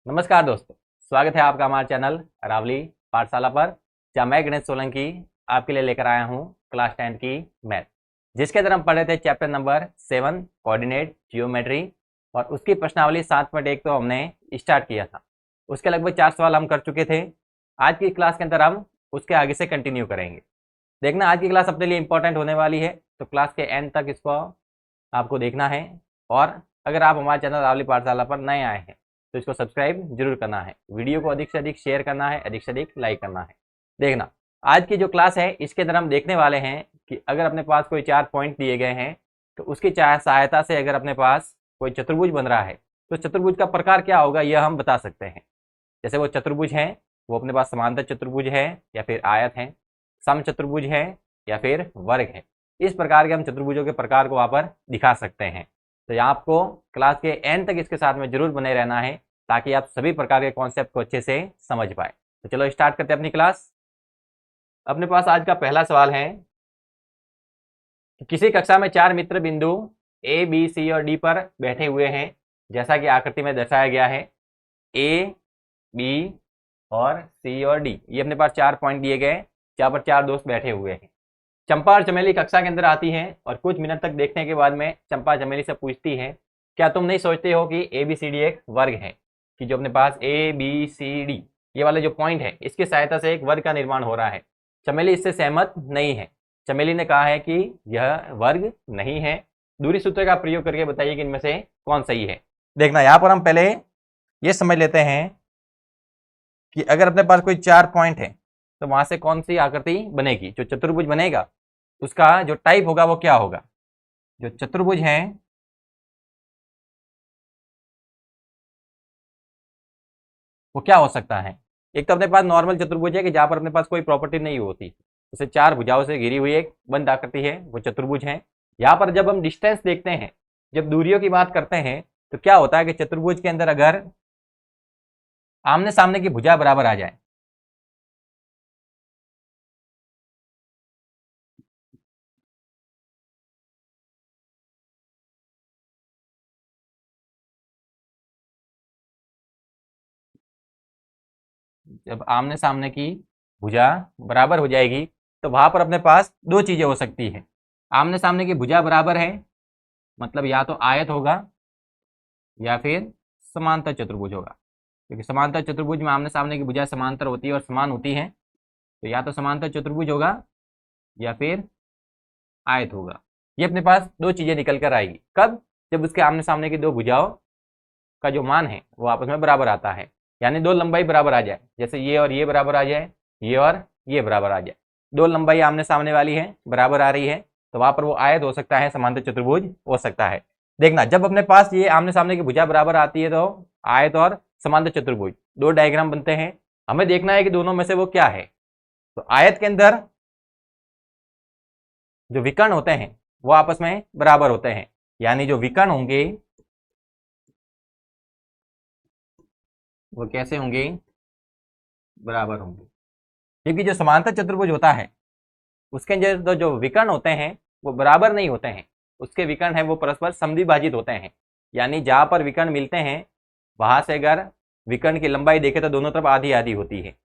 नमस्कार दोस्तों, स्वागत है आपका हमारे चैनल अरावली पाठशाला पर, जहाँ मैं गणेश सोलंकी आपके लिए लेकर आया हूँ क्लास 10 की मैथ, जिसके अंदर हम पढ़ रहे थे चैप्टर नंबर 7 कोऑर्डिनेट जियोमेट्री। और उसकी प्रश्नावली 7.1 तो हमने स्टार्ट किया था। उसके लगभग 4 सवाल हम कर चुके थे। आज की क्लास के अंदर हम उसके आगे से कंटिन्यू करेंगे। देखना, आज की क्लास अपने लिए इंपॉर्टेंट होने वाली है, तो क्लास के एंड तक इसको आपको देखना है। और अगर आप हमारे चैनल अरावली पाठशाला पर नए आए हैं तो इसको सब्सक्राइब जरूर करना है, वीडियो को अधिक से अधिक शेयर करना है, अधिक से अधिक लाइक करना है। देखना, आज की जो क्लास है इसके अंदर हम देखने वाले हैं कि अगर अपने पास कोई 4 पॉइंट दिए गए हैं तो उसकी सहायता से अगर अपने पास कोई चतुर्भुज बन रहा है तो चतुर्भुज का प्रकार क्या होगा यह हम बता सकते हैं। जैसे वो चतुर्भुज है, वो अपने पास समांतर चतुर्भुज है या फिर आयत है, सम चतुर्भुज है या फिर वर्ग है। इस प्रकार के हम चतुर्भुजों के प्रकार को वहां पर दिखा सकते हैं। तो यहाँ आपको क्लास के एंड तक इसके साथ में जरूर बने रहना है, ताकि आप सभी प्रकार के कॉन्सेप्ट को अच्छे से समझ पाए। तो चलो स्टार्ट करते हैं अपनी क्लास। अपने पास आज का पहला सवाल है कि किसी कक्षा में 4 मित्र बिंदु ए बी सी और डी पर बैठे हुए हैं, जैसा कि आकृति में दर्शाया गया है। ए, बी और सी और डी, ये अपने पास 4 पॉइंट दिए गए, जहां पर 4 दोस्त बैठे हुए हैं। चंपा और चमेली कक्षा के अंदर आती हैं और कुछ मिनट तक देखने के बाद में चंपा चमेली से पूछती है, क्या तुम नहीं सोचते हो कि ए बी सी डी एक वर्ग है? कि जो अपने पास ए बी सी डी ये वाले जो पॉइंट है इसकी सहायता से एक वर्ग का निर्माण हो रहा है। चमेली इससे सहमत नहीं है। चमेली ने कहा है कि यह वर्ग नहीं है। दूरी सूत्र का प्रयोग करके बताइए कि इनमें से कौन सही है। देखना, यहां पर हम पहले ये समझ लेते हैं कि अगर अपने पास कोई 4 पॉइंट है तो वहां से कौन सी आकृति बनेगी, जो चतुर्भुज बनेगा उसका जो टाइप होगा वो क्या होगा। जो चतुर्भुज है वो क्या हो सकता है। एक तो अपने पास नॉर्मल चतुर्भुज है कि जहां पर अपने पास कोई प्रॉपर्टी नहीं होती, जैसे 4 भुजाओं से घिरी हुई एक बंद आकृति है, वो चतुर्भुज है। यहाँ पर जब हम डिस्टेंस देखते हैं, जब दूरियों की बात करते हैं, तो क्या होता है कि चतुर्भुज के अंदर अगर आमने सामने की भुजा बराबर आ जाए, जब आमने सामने की भुजा बराबर हो जाएगी तो वहां पर अपने पास दो चीजें हो सकती है। आमने सामने की भुजा बराबर है, मतलब या तो आयत होगा या फिर समांतर चतुर्भुज होगा, क्योंकि समांतर चतुर्भुज में आमने सामने की भुजा समांतर होती है और समान होती है। तो या तो समांतर चतुर्भुज होगा या फिर आयत होगा। ये अपने पास दो चीजें निकल कर आएगी। कब? जब उसके आमने सामने की दो भुजाओं का जो मान है वो आपस में बराबर आता है, यानी दो लंबाई बराबर आ जाए, जैसे ये और ये बराबर आ जाए, ये और ये बराबर आ जाए। दो लंबाई आमने सामने वाली है, बराबर आ रही है, तो वहां पर वो आयत हो सकता है, समांतर चतुर्भुज हो सकता है। देखना, जब अपने पास ये आमने सामने की भुजा बराबर आती है तो आयत और समांतर चतुर्भुज दो डायग्राम बनते हैं। हमें देखना है कि दोनों में से वो क्या है। तो आयत के अंदर जो विकर्ण होते हैं वो आपस में बराबर होते हैं, यानी जो विकर्ण होंगे वो कैसे होंगे? बराबर होंगे। क्योंकि जो समांतर चतुर्भुज होता है उसके अंदर तो जो विकर्ण होते हैं वो बराबर नहीं होते हैं, उसके विकर्ण है वो परस्पर समद्विभाजित होते हैं। यानी जहां पर विकर्ण मिलते हैं वहां से अगर विकर्ण की लंबाई देखें तो दोनों तरफ आधी आधी होती है।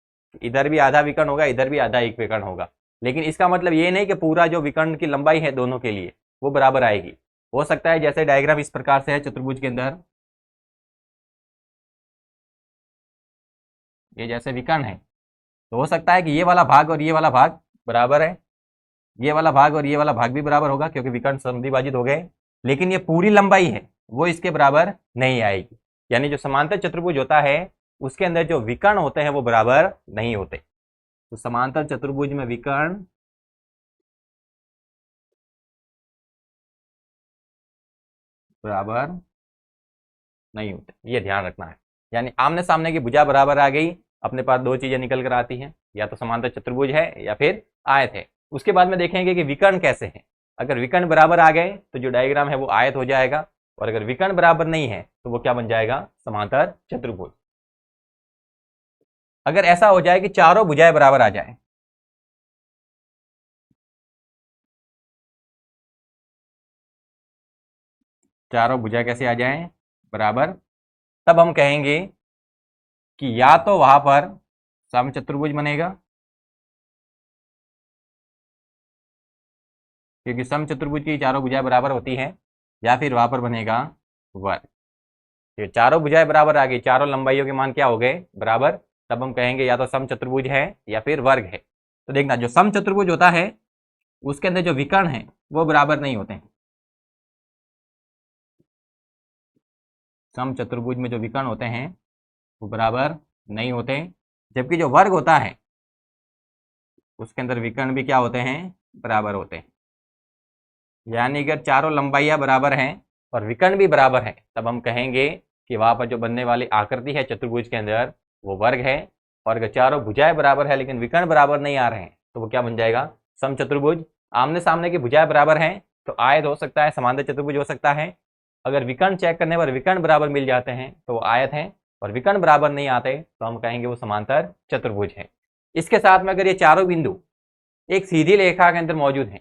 इधर भी आधा विकर्ण होगा, इधर भी आधा एक विकर्ण होगा। लेकिन इसका मतलब ये नहीं कि पूरा जो विकर्ण की लंबाई है दोनों के लिए वो बराबर आएगी। हो सकता है जैसे डायग्राम इस प्रकार से है चतुर्भुज के अंदर, ये जैसे विकर्ण है, तो हो सकता है कि ये वाला भाग और ये वाला भाग बराबर है, ये वाला भाग और ये वाला भाग भी बराबर होगा क्योंकि विकर्ण समद्विभाजित हो गए। लेकिन ये पूरी लंबाई है वो इसके बराबर नहीं आएगी। यानी जो समांतर चतुर्भुज होता है उसके अंदर जो विकर्ण होते हैं वो बराबर नहीं होते। तो समांतर चतुर्भुज में विकर्ण बराबर नहीं होते, ये ध्यान रखना है। यानी आमने सामने की भुजा बराबर आ गई, अपने पास दो चीजें निकल कर आती हैं, या तो समांतर चतुर्भुज है या फिर आयत है। उसके बाद में देखेंगे कि विकर्ण कैसे हैं। अगर विकर्ण बराबर आ गए तो जो डायग्राम है वो आयत हो जाएगा, और अगर विकर्ण बराबर नहीं है तो वो क्या बन जाएगा? समांतर चतुर्भुज। अगर ऐसा हो जाए कि चारों भुजाएं बराबर आ जाए, चारों भुजा कैसे आ जाएं? बराबर, तब हम कहेंगे कि या तो वहां पर समचतुर्भुज बनेगा, क्योंकि समचतुर्भुज की चारों भुजाएं बराबर होती हैं, या फिर वहां पर बनेगा वर्ग। ये चारों भुजाएं बराबर आ गई, चारों लंबाइयों के मान क्या हो गए, बराबर। तब हम कहेंगे या तो समचतुर्भुज है या फिर वर्ग है। तो देखना, जो समचतुर्भुज होता है उसके अंदर जो विकर्ण है वो बराबर नहीं होते हैं। समचतुर्भुज में जो विकर्ण होते हैं वो बराबर नहीं होते, जबकि जो वर्ग होता है उसके अंदर विकर्ण भी क्या होते हैं, बराबर होते हैं। यानी अगर चारों लंबाइयां बराबर हैं और विकर्ण भी बराबर है, तब हम कहेंगे कि वहां पर जो बनने वाली आकृति है चतुर्भुज के अंदर वो वर्ग है। और अगर चारों भुजाएं बराबर है लेकिन विकर्ण बराबर नहीं आ रहे हैं, तो वो क्या बन जाएगा, समचतुर्भुज। आमने सामने की भुजाएं बराबर हैं तो आयत हो सकता है, समांतर चतुर्भुज हो सकता है। अगर विकर्ण चेक करने पर विकर्ण बराबर मिल जाते हैं तो वो आयत है, और विकर्ण बराबर नहीं आते तो हम कहेंगे वो समांतर चतुर्भुज है। इसके साथ में अगर ये चारों बिंदु एक सीधी रेखा के अंदर मौजूद हैं,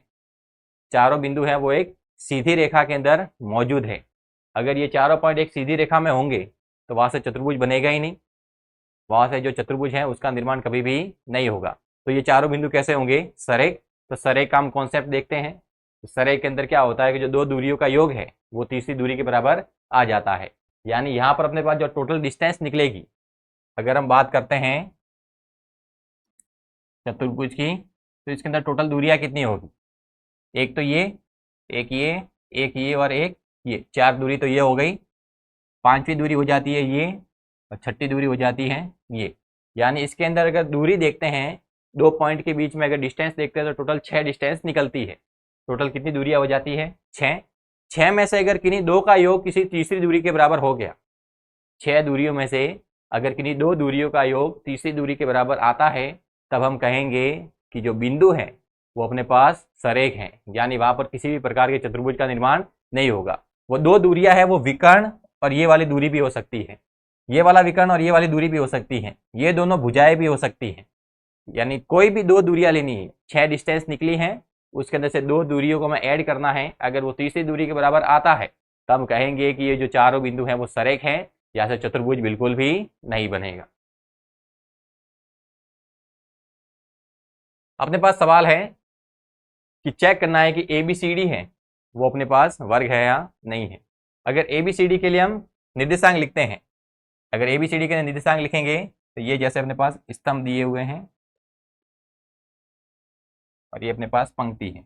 चारों बिंदु हैं वो एक सीधी रेखा के अंदर मौजूद है, अगर ये चारों पॉइंट एक सीधी रेखा में होंगे तो वहां से चतुर्भुज बनेगा ही नहीं, वहां से जो चतुर्भुज है उसका निर्माण कभी भी नहीं होगा। तो ये चारों बिंदु कैसे होंगे, सरेख। तो सरेख का हम कॉन्सेप्ट देखते हैं। तो सरेख के अंदर क्या होता है कि जो दो दूरियों का योग है वो तीसरी दूरी के बराबर आ जाता है। यानी यहाँ पर अपने पास जो टोटल डिस्टेंस निकलेगी, अगर हम बात करते हैं चतुर्भुज की, तो इसके अंदर टोटल दूरियां कितनी होगी, एक तो ये, एक ये, एक ये और एक ये, चार दूरी तो ये हो गई। पांचवी दूरी हो जाती है ये, और छठी दूरी हो जाती है ये। यानी इसके अंदर अगर दूरी देखते हैं, दो पॉइंट के बीच में अगर डिस्टेंस देखते हैं तो टोटल 6 डिस्टेंस निकलती है। टोटल कितनी दूरियां हो जाती है, 6। 6 में से अगर किन्हीं दो का योग किसी तीसरी दूरी के बराबर हो गया, 6 दूरियों में से अगर किन्हीं दो दूरियों का योग तीसरी दूरी के बराबर आता है, तब हम कहेंगे कि जो बिंदु है वो अपने पास सरेख है, यानी वहां पर किसी भी प्रकार के चतुर्भुज का निर्माण नहीं होगा। वो दो दूरियां है वो विकर्ण और ये वाली दूरी भी हो सकती है, ये वाला विकर्ण और ये वाली दूरी भी हो सकती है, ये दोनों भुजाएं भी हो सकती हैं। यानी कोई भी दो दूरियां लेनी है, 6 डिस्टेंस निकली हैं, उसके अंदर से दो दूरियों को हमें ऐड करना है, अगर वो तीसरी दूरी के बराबर आता है तब कहेंगे कि ये जो चारों बिंदु हैं वो सरेख हैं, या से चतुर्भुज बिल्कुल भी नहीं बनेगा। अपने पास सवाल है कि चेक करना है कि ABCD है वो अपने पास वर्ग है या नहीं है। अगर ABCD के लिए हम निर्देशांक लिखते हैं, अगर ABCD के लिए निर्देशांक लिखेंगे तो ये जैसे अपने पास स्तंभ दिए हुए हैं और ये अपने पास पंक्ति है,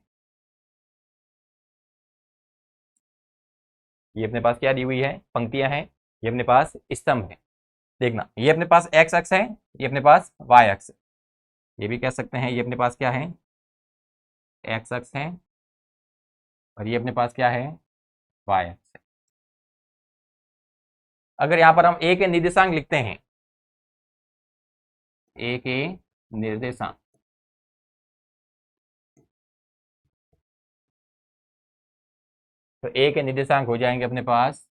ये अपने पास क्या दी हुई है, पंक्तियां हैं, ये अपने पास स्तंभ है। देखना, ये अपने पास x अक्ष है, ये अपने पास y अक्ष है, ये भी कह सकते हैं ये अपने पास क्या है, x अक्ष है, और ये अपने पास क्या है, y अक्ष है। अगर यहाँ पर हम a के निर्देशांक लिखते हैं, a के निर्देशांक, तो a के निर्देशांक हो जाएंगे अपने पास,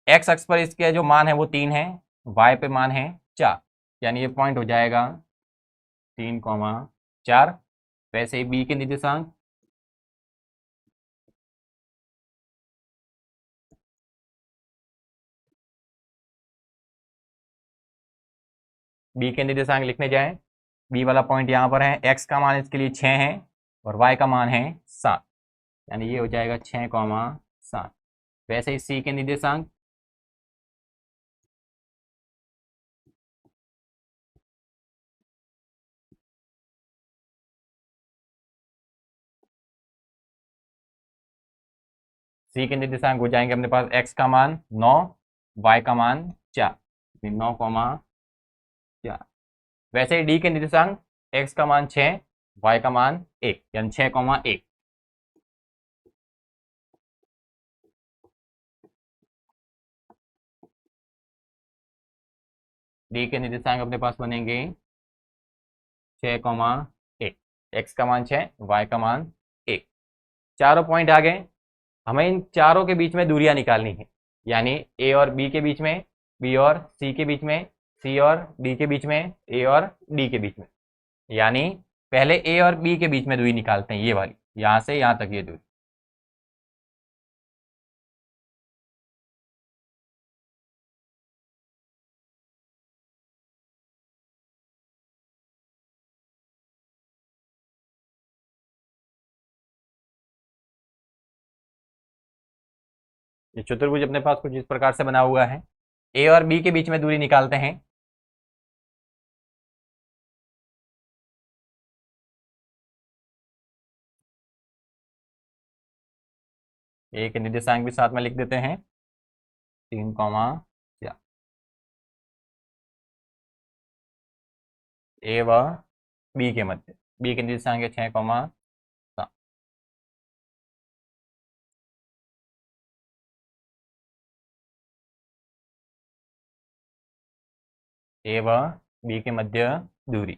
x अक्ष पर इसके जो मान है वो 3 है, y पे मान है 4, यानी ये पॉइंट हो जाएगा 3,4। वैसे ही b के निर्देशांक, b के निर्देशांक लिखने जाएं, b वाला पॉइंट यहाँ पर है, x का मान इसके लिए 6 है और y का मान है 7, यानी ये हो जाएगा 6,7। वैसे ही c के निर्देशांक, c के निर्देशांक हो जाएंगे अपने पास, x का मान 9, y का मान 4, 9,4। वैसे ही d के निर्देशांक, x का मान 6, y का मान 1, यानी 6,1। d के निर्देशांक अपने पास बनेंगे 6,1, x का मान 6, y का मान 1। चारों पॉइंट आ गए, हमें इन चारों के बीच में दूरियां निकालनी है, यानी a और b के बीच में, b और c के बीच में, c और d के बीच में, a और d के बीच में। यानी पहले a और b के बीच में दूरी निकालते हैं, ये वाली, यहां से यहां तक ये दूरी। ये चतुर्भुज अपने पास कुछ इस प्रकार से बना हुआ है। ए और बी के बीच में दूरी निकालते हैं। ए के निर्देशांक भी साथ में लिख देते हैं, 3,4। ए व बी के मध्य, बी के निर्देशांक है 6,7। ए व बी के मध्य दूरी,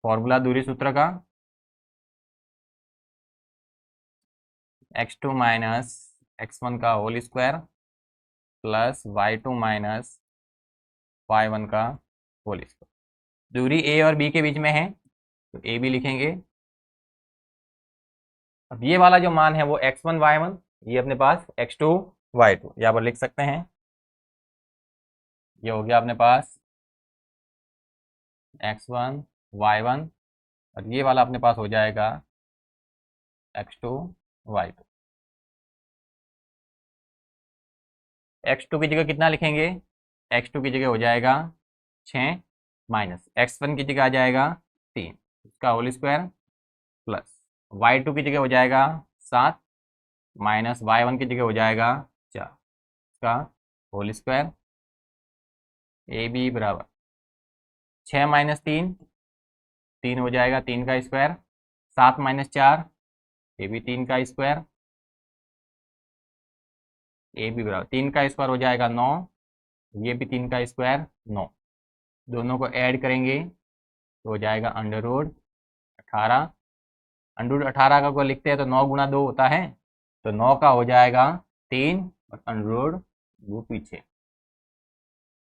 फॉर्मूला दूरी सूत्र का x2 माइनस x1 का whole square plus y2 minus y1 का होल स्क्वायर। दूरी ए और बी के बीच में है तो ए बी लिखेंगे। अब ये वाला जो मान है वो x1 y1, ये अपने पास x2 y2 यहाँ पर लिख सकते हैं। ये हो गया अपने पास x1 y1 और ये वाला अपने पास हो जाएगा x2 y2। x2 की जगह कितना लिखेंगे, x2 की जगह हो जाएगा 6 माइनस x1 की जगह आ जाएगा 3, इसका होल स्क्वायर प्लस y2 की जगह हो जाएगा 7 माइनस y1 की जगह हो जाएगा 4, इसका होल स्क्वायर। ए बी बराबर 6 माइनस 3, 3 हो जाएगा 3 का स्क्वायर, 7 माइनस 4, ये भी 3 का स्क्वायर। ए बी बराबर 3 का स्क्वायर हो जाएगा 9, ये भी 3 का स्क्वायर 9, दोनों को ऐड करेंगे तो हो जाएगा अंडर रूट 18। अंडर रूट 18 का को लिखते हैं तो 9 गुना 2 होता है, तो 9 का हो जाएगा 3 और अंडर रूट 2 पीछे,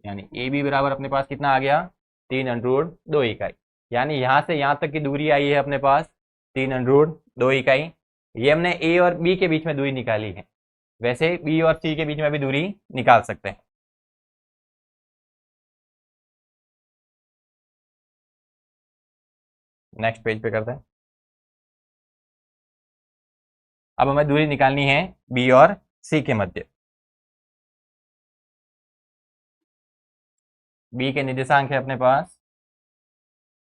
यानी ए बी बराबर अपने पास कितना आ गया 3 अंडर रूट 2 इकाई। यानी यहाँ से यहाँ तक की दूरी आई है अपने पास 3 अंडर रूट 2 इकाई। ये हमने ए और बी के बीच में दूरी निकाली है, वैसे बी और सी के बीच में भी दूरी निकाल सकते हैं। नेक्स्ट पेज पे करते हैं। अब हमें दूरी निकालनी है बी और सी के मध्य। बी के निर्देशांक है अपने पास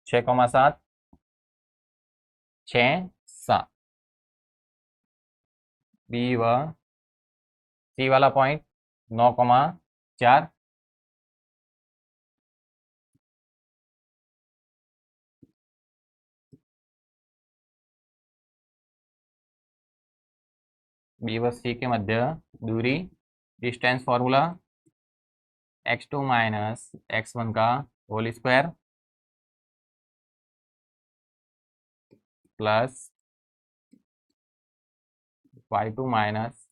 6,7, 6, 7। बी व सी वाला पॉइंट 9,4। बी व सी के मध्य दूरी, distance formula x2 minus x1 का whole square plus y2 minus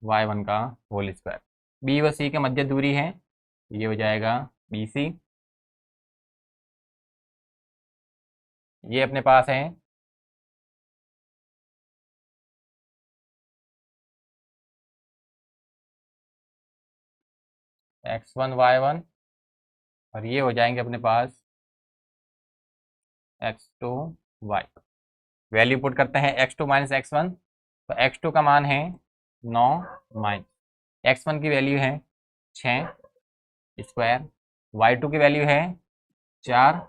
y1 का होल स्क्वायर। बी व सी के मध्य दूरी है, ये हो जाएगा बी सी। ये अपने पास है x1 y1 और ये हो जाएंगे अपने पास x2 y। वैल्यू पुट करते हैं x2 माइनस x1, तो x2 का मान है 9 माइनस x1 की वैल्यू है 6 स्क्वायर, y2 की वैल्यू है 4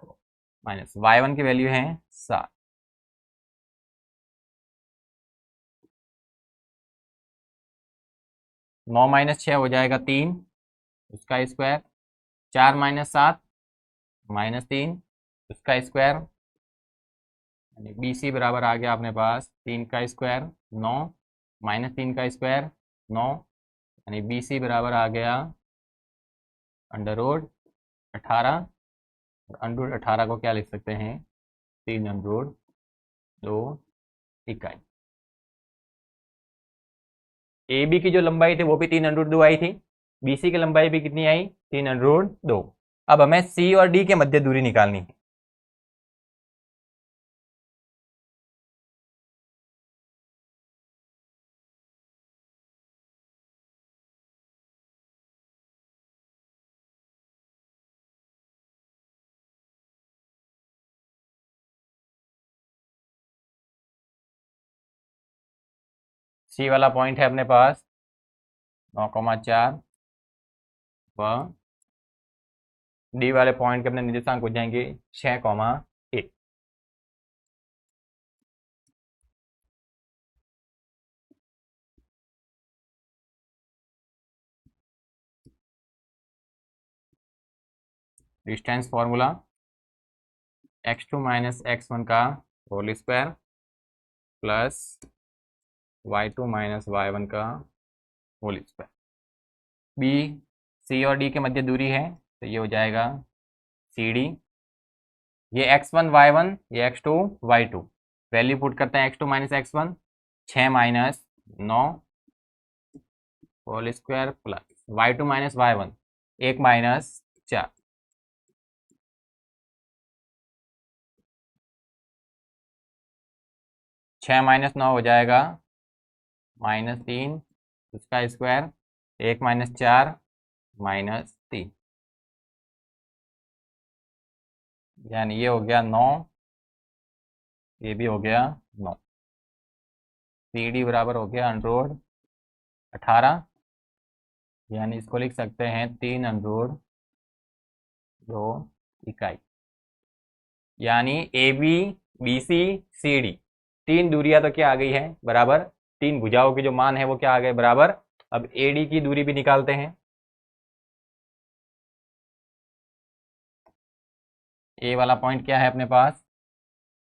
माइनस y1 की वैल्यू है 7। नौ माइनस 6 हो जाएगा 3, उसका स्क्वायर, 4 माइनस 7 माइनस 3, उसका स्क्वायर, यानी बी सी बराबर आ गया अपने पास 3 का स्क्वायर 9 माइनस 3 का स्क्वायर 9, यानी बी सी बराबर आ गया अंडर रूट 18। अंडर रूट 18 को क्या लिख सकते हैं 3 अंडर रूट 2 इकाई। ए बी की जो लंबाई थी वो भी 3 अंडर रूट 2 आई थी, बी सी की लंबाई भी कितनी आई 3 अंडर रूट 2। अब हमें सी और डी के मध्य दूरी निकालनी है। सी वाला पॉइंट है अपने पास 9,4 व डी वाले पॉइंट के अपने निर्देशांक हो जाएंगे 6,1। Distance formula x2 minus x1 का whole square plus y2 minus y1 का होल स्क्वायर। बी सी और डी के मध्य दूरी है तो ये हो जाएगा सी डी। ये x1 y1, ये x2 y2, वैल्यू पुट करते हैं x2 minus x1 6 minus 9 whole square plus y2 minus y1 1 minus 4। छः माइनस 9 हो जाएगा -3, उसका स्क्वायर 1 माइनस 4 -3, यानी ये हो गया 9, ये भी हो गया 9। सी डी बराबर हो गया √ 18, यानी इसको लिख सकते हैं 3 √2 इकाई। यानी A B B C C D तीन दूरियां तो क्या आ गई है बराबर, तीन भुजाओं के जो मान है वो क्या आ गए बराबर। अब ए डी की दूरी भी निकालते हैं। ए वाला पॉइंट क्या है अपने पास,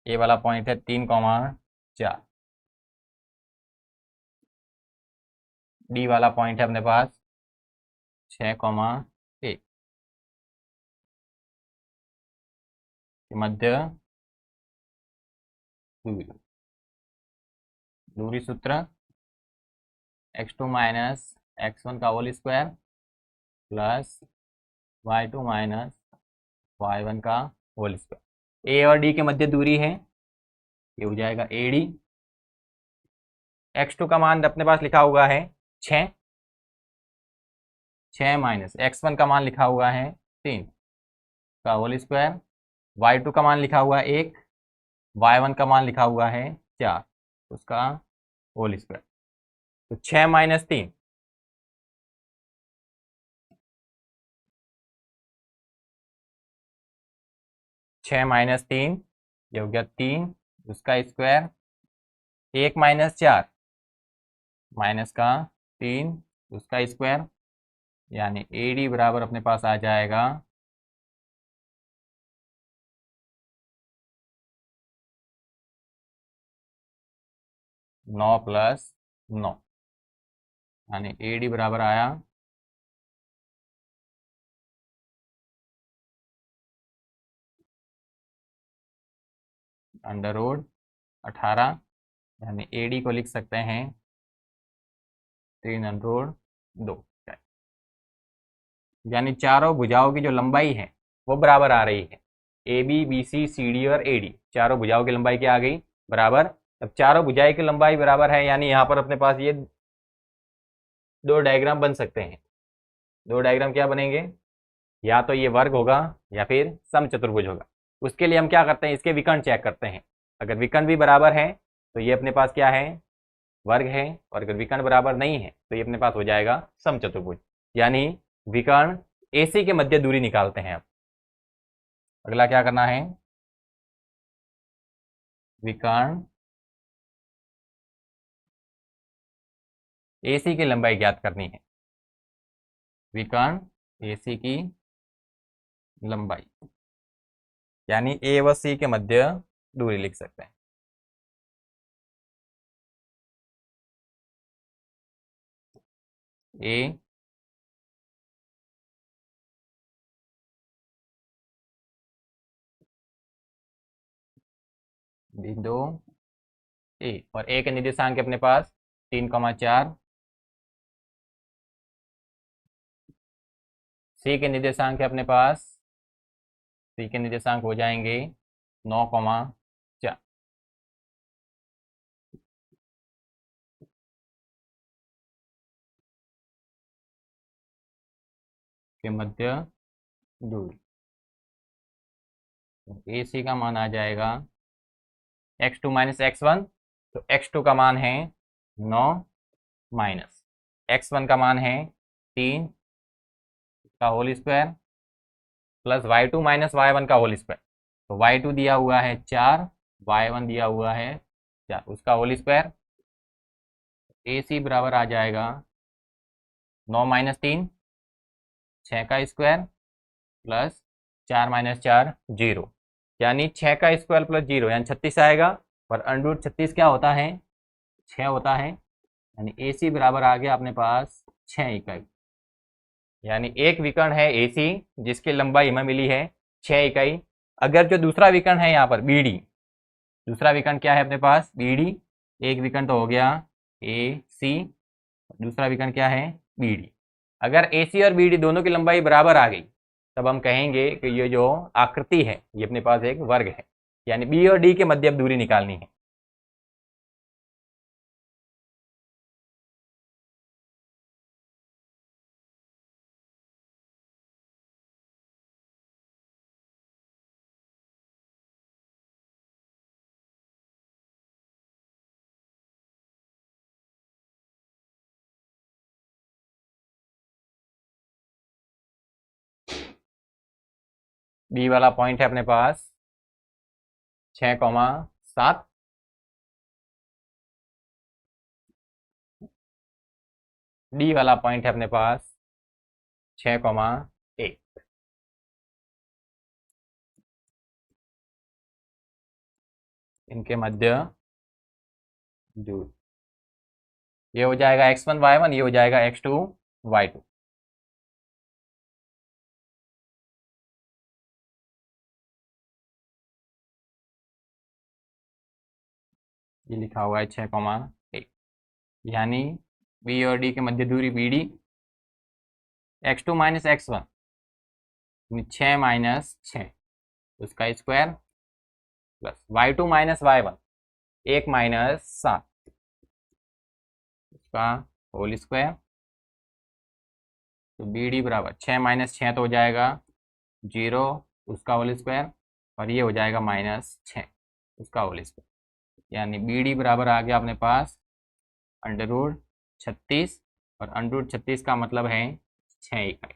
ए वाला पॉइंट है 3,4। डी वाला पॉइंट है अपने पास 6,1। मध्य दूरी, दूरी सूत्र x2 माइनस x1 का whole square plus y2 minus y1 का होल स्क्वायर। ए और डी के मध्य दूरी है, ये हो जाएगा ए डी। x2 का मान अपने पास लिखा हुआ है 6, 6 माइनस x1 का मान लिखा हुआ है 3 का होल स्क्वायर, y2 का मान लिखा हुआ है 1, y1 का मान लिखा हुआ है 4, उसका होल स्क्वायर। तो 6 माइनस 3 6 माइनस 3 ये हो गया 3, उसका स्क्वायर 1 माइनस 4 माइनस का 3, उसका स्क्वायर, यानी ए डी बराबर अपने पास आ जाएगा 9 + 9, यानी ए डी बराबर आया 18, यानी ए डी को लिख सकते हैं 3 √2, यानी चारों भुजाओं की जो लंबाई है वो बराबर आ रही है। A B B C C D और ए डी चारों भुजाओं की लंबाई क्या आ गई बराबर। अब चारों भुजाएं की लंबाई बराबर है, यानी यहाँ पर अपने पास ये दो डायग्राम बन सकते हैं। दो डायग्राम क्या बनेंगे, या तो ये वर्ग होगा या फिर समचतुर्भुज होगा। उसके लिए हम क्या करते हैं, इसके विकर्ण चेक करते हैं। अगर विकर्ण भी बराबर है तो ये अपने पास क्या है वर्ग है, और अगर विकर्ण बराबर नहीं है तो ये अपने पास हो जाएगा समचतुर्भुज। यानी विकर्ण AC के मध्य दूरी निकालते हैं। अब अगला क्या करना है, विकर्ण AC की लंबाई ज्ञात करनी है। विकर्ण AC की लंबाई, यानी A व C के मध्य दूरी लिख सकते हैं। A बिंदु A, और A के निर्देशांक अपने पास 3,4, C के निर्देशांक है अपने पास, C के निर्देशांक हो जाएंगे 9,4। के मध्य दूरी, AC का मान आ जाएगा x2 माइनस x1, तो x2 का मान है 9 माइनस x1 का मान है 3 का whole square plus y2 minus y1 का होल स्क्वायर। तो y2 दिया हुआ है 4, y1 दिया हुआ है 4, उसका होल स्क्वायर। AC बराबर आ जाएगा 9 माइनस 3 6 का स्क्वायर प्लस 4 माइनस 4 0, यानी 6 का स्क्वायर प्लस 0 यानी 36 आएगा। और अंडर 36 क्या होता है? 6 होता है। यानी AC बराबर आ गया अपने पास 6 इकाई। यानी एक विकर्ण है AC जिसकी लंबाई हमें मिली है 6 इकाई। अगर जो दूसरा विकर्ण है यहाँ पर BD, दूसरा विकर्ण क्या है अपने पास? BD। एक विकर्ण तो हो गया AC, दूसरा विकर्ण क्या है? BD। अगर AC और BD दोनों की लंबाई बराबर आ गई तब हम कहेंगे कि ये जो आकृति है ये अपने पास एक वर्ग है। यानी B और D के मध्य अब दूरी निकालनी है। B वाला पॉइंट है अपने पास 6,7, D वाला पॉइंट है अपने पास 6,1। इनके मध्य दूरी ये हो जाएगा x1 y1, ये हो जाएगा x2 y2। ये लिखा हुआ है 6,1, यानी B और D के मध्य दूरी BD, x2 minus x1 6 minus 6 उसका square plus y2 minus y1 1 minus 7 उसका होल स्क्वायर। तो BD बराबर 6 माइनस 6 तो हो जाएगा 0 उसका होल स्क्वायर, और ये हो जाएगा माइनस 6 उसका होल स्क्वायर। यानी BD बराबर आ गया अपने पास अंडर रूट 36, और अंडर रूट 36 का मतलब है 6 इकाई।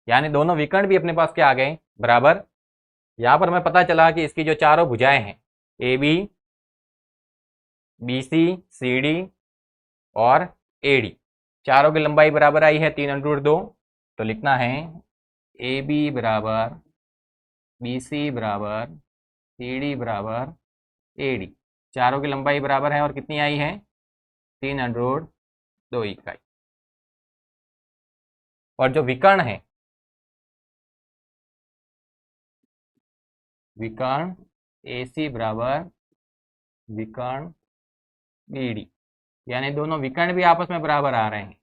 यानी दोनों विकर्ण भी अपने पास क्या आ गए? बराबर। यहाँ पर हमें पता चला कि इसकी जो चारों भुजाएं हैं AB, BC, CD और AD, चारों की लंबाई बराबर आई है 3 अंडर रूट 2। तो लिखना है AB बराबर BC बराबर CD बराबर AD, चारों की लंबाई बराबर है और कितनी आई है? 3 अंडर रूट 2 इकाई। और जो विकर्ण है, विकर्ण AC बराबर विकर्ण BD, यानी दोनों विकर्ण भी आपस में बराबर आ रहे हैं,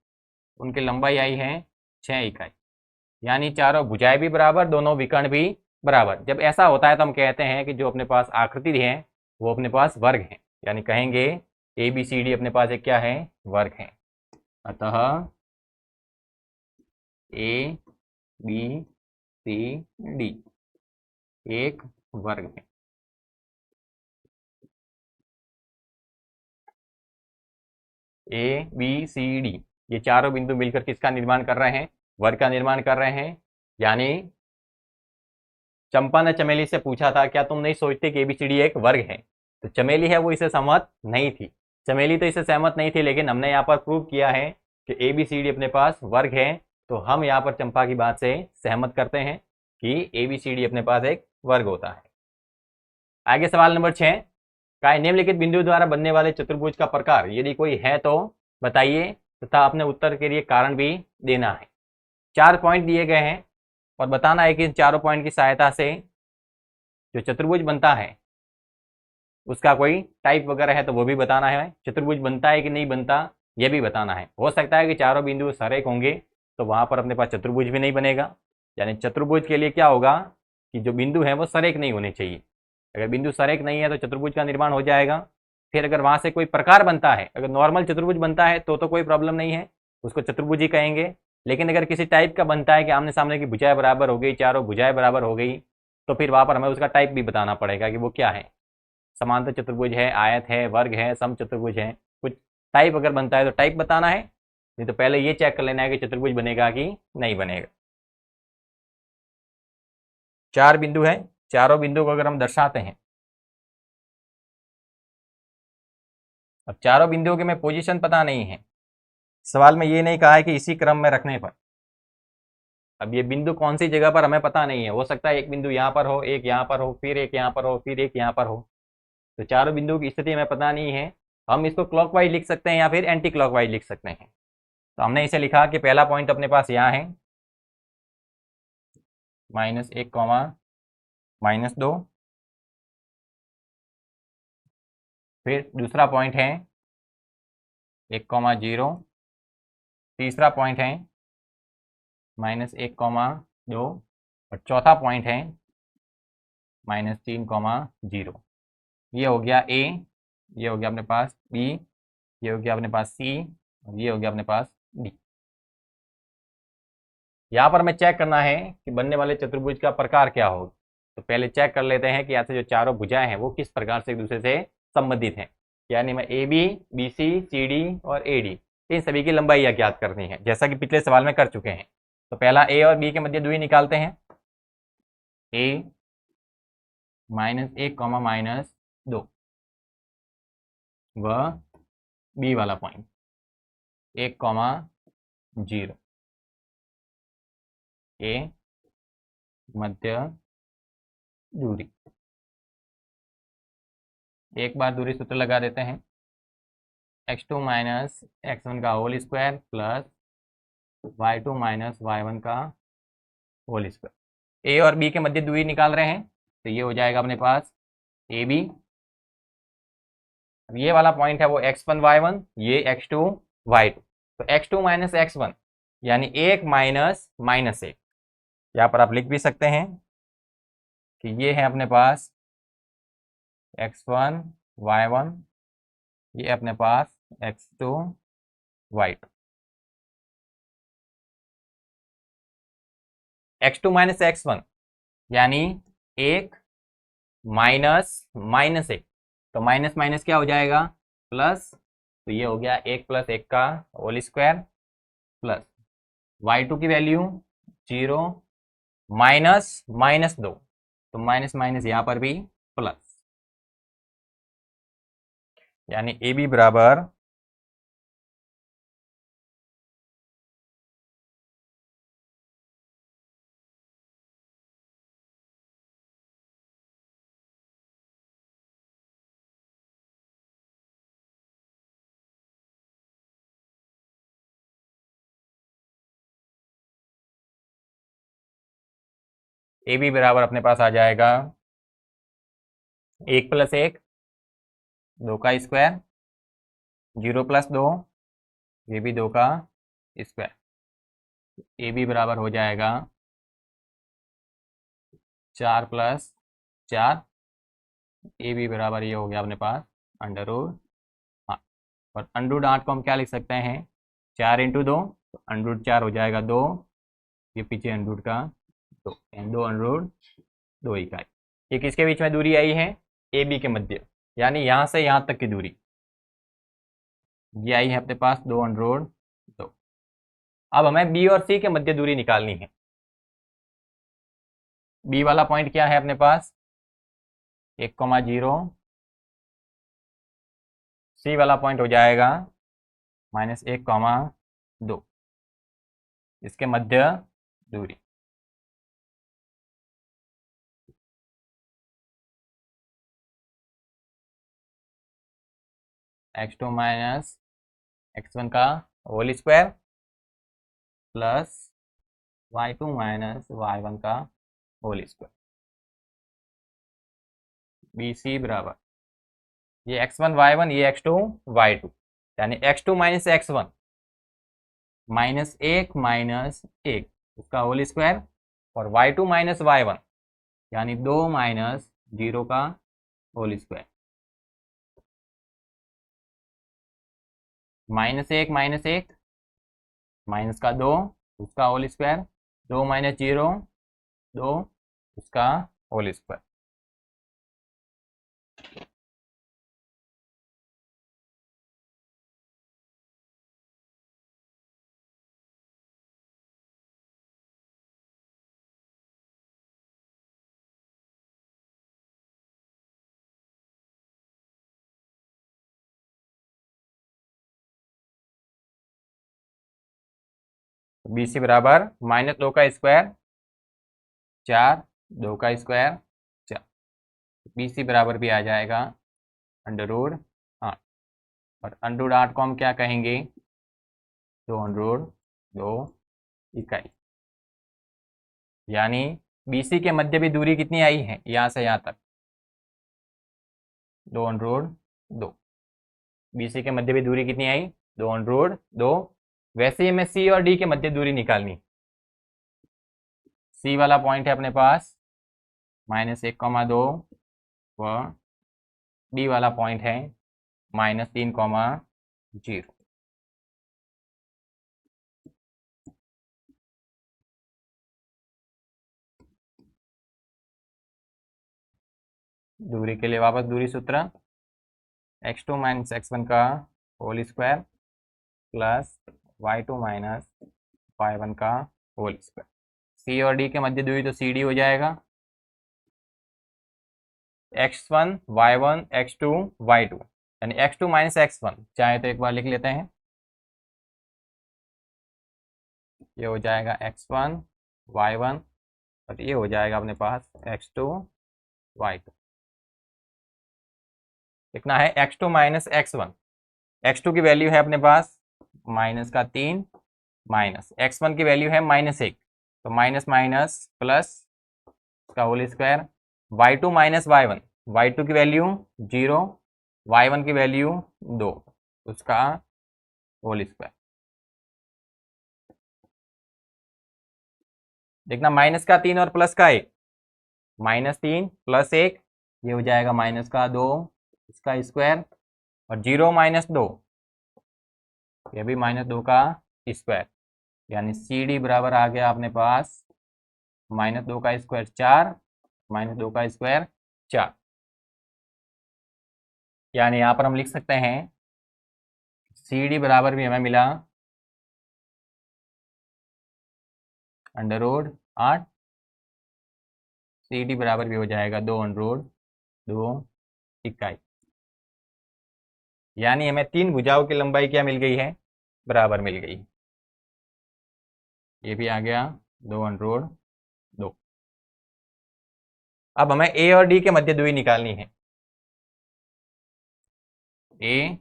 उनकी लंबाई आई है 6 इकाई। यानी चारों भुजाएं भी बराबर, दोनों विकर्ण भी बराबर। जब ऐसा होता है तो हम कहते हैं कि जो अपने पास आकृति है वो अपने पास वर्ग है। यानी कहेंगे ABCD अपने पास एक क्या है? वर्ग है। अतः ABCD एक वर्ग है। ABCD ये चारों बिंदु मिलकर किसका निर्माण कर रहे हैं? वर्ग का निर्माण कर रहे हैं। यानी चंपा ने चमेली से पूछा था क्या तुम नहीं सोचते कि ABCD एक वर्ग है? तो चमेली है वो इसे सहमत नहीं थी। चमेली तो इसे सहमत नहीं थी, लेकिन हमने यहाँ पर प्रूव किया है कि ABCD अपने पास वर्ग है। तो हम यहाँ पर चंपा की बात से सहमत करते हैं कि ABCD अपने पास एक वर्ग होता है। आगे सवाल नंबर 6 का निम्नलिखित बिंदु द्वारा बनने वाले चतुर्भुज का प्रकार यदि कोई है तो बताइए, तथा अपने उत्तर के लिए कारण भी देना है। 4 पॉइंट दिए गए हैं और बताना है कि इन चारों पॉइंट की सहायता से जो चतुर्भुज बनता है उसका कोई टाइप वगैरह है तो वो भी बताना है। चतुर्भुज बनता है कि नहीं बनता ये भी बताना है। हो सकता है कि चारों बिंदु सरेख होंगे तो वहां पर अपने पास चतुर्भुज भी नहीं बनेगा। यानी चतुर्भुज के लिए क्या होगा कि जो बिंदु है वो सरेख नहीं होने चाहिए। अगर बिंदु सरेख नहीं है तो चतुर्भुज का निर्माण हो जाएगा। फिर अगर वहां से कोई प्रकार बनता है, अगर नॉर्मल चतुर्भुज बनता है तो कोई प्रॉब्लम नहीं है, उसको चतुर्भुज ही कहेंगे। लेकिन अगर किसी टाइप का बनता है कि आमने सामने की भुजाएं बराबर हो गई, चारों भुजाएं बराबर हो गई, तो फिर वहां पर हमें उसका टाइप भी बताना पड़ेगा कि वो क्या है। समांतर चतुर्भुज है, आयत है, वर्ग है, सम चतुर्भुज है, कुछ टाइप अगर बनता है तो टाइप बताना है, नहीं तो पहले ये चेक कर लेना है कि चतुर्भुज बनेगा कि नहीं बनेगा। 4 बिंदु हैं, चारों बिंदु को अगर हम दर्शाते हैं, अब चारों बिंदुओं की हमें पोजीशन पता नहीं है, सवाल में ये नहीं कहा है कि इसी क्रम में रखने पर। अब ये बिंदु कौन सी जगह पर हमें पता नहीं है, हो सकता है एक बिंदु यहाँ पर हो, एक यहाँ पर हो, फिर एक यहाँ पर हो, फिर एक यहाँ पर हो। तो चारों बिंदुओं की स्थिति हमें पता नहीं है। हम इसको क्लॉकवाइज लिख सकते हैं या फिर एंटी क्लॉकवाइज लिख सकते हैं। तो हमने इसे लिखा कि पहला पॉइंट अपने पास यहाँ है, -1, -2। फिर दूसरा पॉइंट है 1, 0। तीसरा पॉइंट है -1, 2। और चौथा पॉइंट है -3, 0। ये हो गया ए, ये हो गया अपने पास बी, ये हो गया अपने पास सी, और ये हो गया अपने पास डी। यहाँ पर हमें चेक करना है कि बनने वाले चतुर्भुज का प्रकार क्या होगा। तो पहले चेक कर लेते हैं कि यहाँ से जो चारों भुजाएं हैं वो किस प्रकार से एक दूसरे से संबंधित हैं। यानी मैं A B, B C, C D और ए डी, इन सभी की लंबाई ज्ञात करनी है, जैसा कि पिछले सवाल में कर चुके हैं। तो पहला ए और बी के मध्य दूरी निकालते हैं। ए -1, -2 व बी वाला पॉइंट 1, 0। ए मध्य दूरी, एक बार दूरी सूत्र लगा देते हैं, x2 - x1 का whole square plus y2 - y1 का होल स्क्वायर। ए और बी के मध्य दूरी निकाल रहे हैं, तो ये हो जाएगा अपने पास ए बी। अब ये वाला पॉइंट है वो x1 y1, ये x2 y2। तो x2 - x1 यानी 1 -1। यहाँ पर आप लिख भी सकते हैं कि ये है अपने पास x1 y1, ये अपने पास x2 y2। x2 - x1 यानी 1 -1। तो माइनस माइनस क्या हो जाएगा, प्लस। तो ये हो गया 1 + 1 का होल स्क्वायर प्लस y2 की वैल्यू 0 -2। तो माइनस माइनस यहाँ पर भी प्लस, यानी ए बी बराबर ए बी बराबर अपने पास आ जाएगा 1 + 1, 2 का स्क्वायर, 0 + 2, ये भी 2 का स्क्वायर। ए बी बराबर हो जाएगा 4 + 4। ए बी बराबर ये हो गया अपने पास √8। और √8 को हम क्या लिख सकते हैं, 4 × 2, तो √4 हो जाएगा 2। ये पीछे √ का 2, 2 इकाई। ये किसके बीच में दूरी आई है, ए बी के मध्य, यानी यहाँ से यहाँ तक की दूरी ये आई है अपने पास 2 √2। अब हमें बी और सी के मध्य दूरी निकालनी है। बी वाला पॉइंट क्या है अपने पास 1, 0। सी वाला पॉइंट हो जाएगा -1, 2। इसके मध्य दूरी x2 - x1 का whole square plus y2 - y1 का होल स्क्वायर। बी सी बराबर ये x1 y1, ये x2 y2, यानी x2 - x1 -1 - 1 उसका होल स्क्वायर, और y2 - y1 यानी 2 - 0 का होल स्क्वायर। -1 - 1 माइनस का 2 उसका होल स्क्वायर, 2 - 0 2 उसका होल स्क्वायर। बी सी बराबर -2 का स्क्वायर 4, 2 का स्क्वायर 4, बी सी बराबर भी आ जाएगा √8, और √8 को हम क्या कहेंगे, 2 इकाई। यानी बी सी के मध्य भी दूरी कितनी आई है, यहाँ से यहाँ तक 2 बी सी के मध्य भी दूरी कितनी आई, 2 वैसे ही हमें सी और डी के मध्य दूरी निकालनी। सी वाला पॉइंट है अपने पास -1,2 व डी वाला पॉइंट है -3,0। दूरी के लिए वापस दूरी सूत्र x2 - x1 का whole square plus y2 - y1 का होल स्क्वायर। सी और डी के मध्य दूरी तो सी डी हो जाएगा, x1 y1 x2 y2, यानी x2 - x1 चाहे तो एक बार लिख लेते हैं, ये हो जाएगा x1 y1 और ये हो जाएगा अपने पास x2 y2। लिखना है x2 - x1, x2 की वैल्यू है अपने पास -3 माइनस x1 की वैल्यू है -1, तो माइनस माइनस प्लस का whole square, y2 - y1, y2 की वैल्यू 0, y1 की वैल्यू 2, उसका होल स्क्वायर। देखना -3 और प्लस का 1, -3 + 1 ये हो जाएगा -2 इसका स्क्वायर, और 0 - 2 ये भी -2 का स्क्वायर, यानी सी डी बराबर आ गया अपने पास -2 का स्क्वायर 4, -2 का स्क्वायर 4। यानी यहाँ पर हम लिख सकते हैं सी डी बराबर भी हमें मिला √8, सी डी बराबर भी हो जाएगा 2 इकाई। यानी हमें 3 भुजाओं की लंबाई क्या मिल गई है, बराबर मिल गई। ये भी आ गया 2 अब हमें ए और डी के मध्य दूरी निकालनी है। ए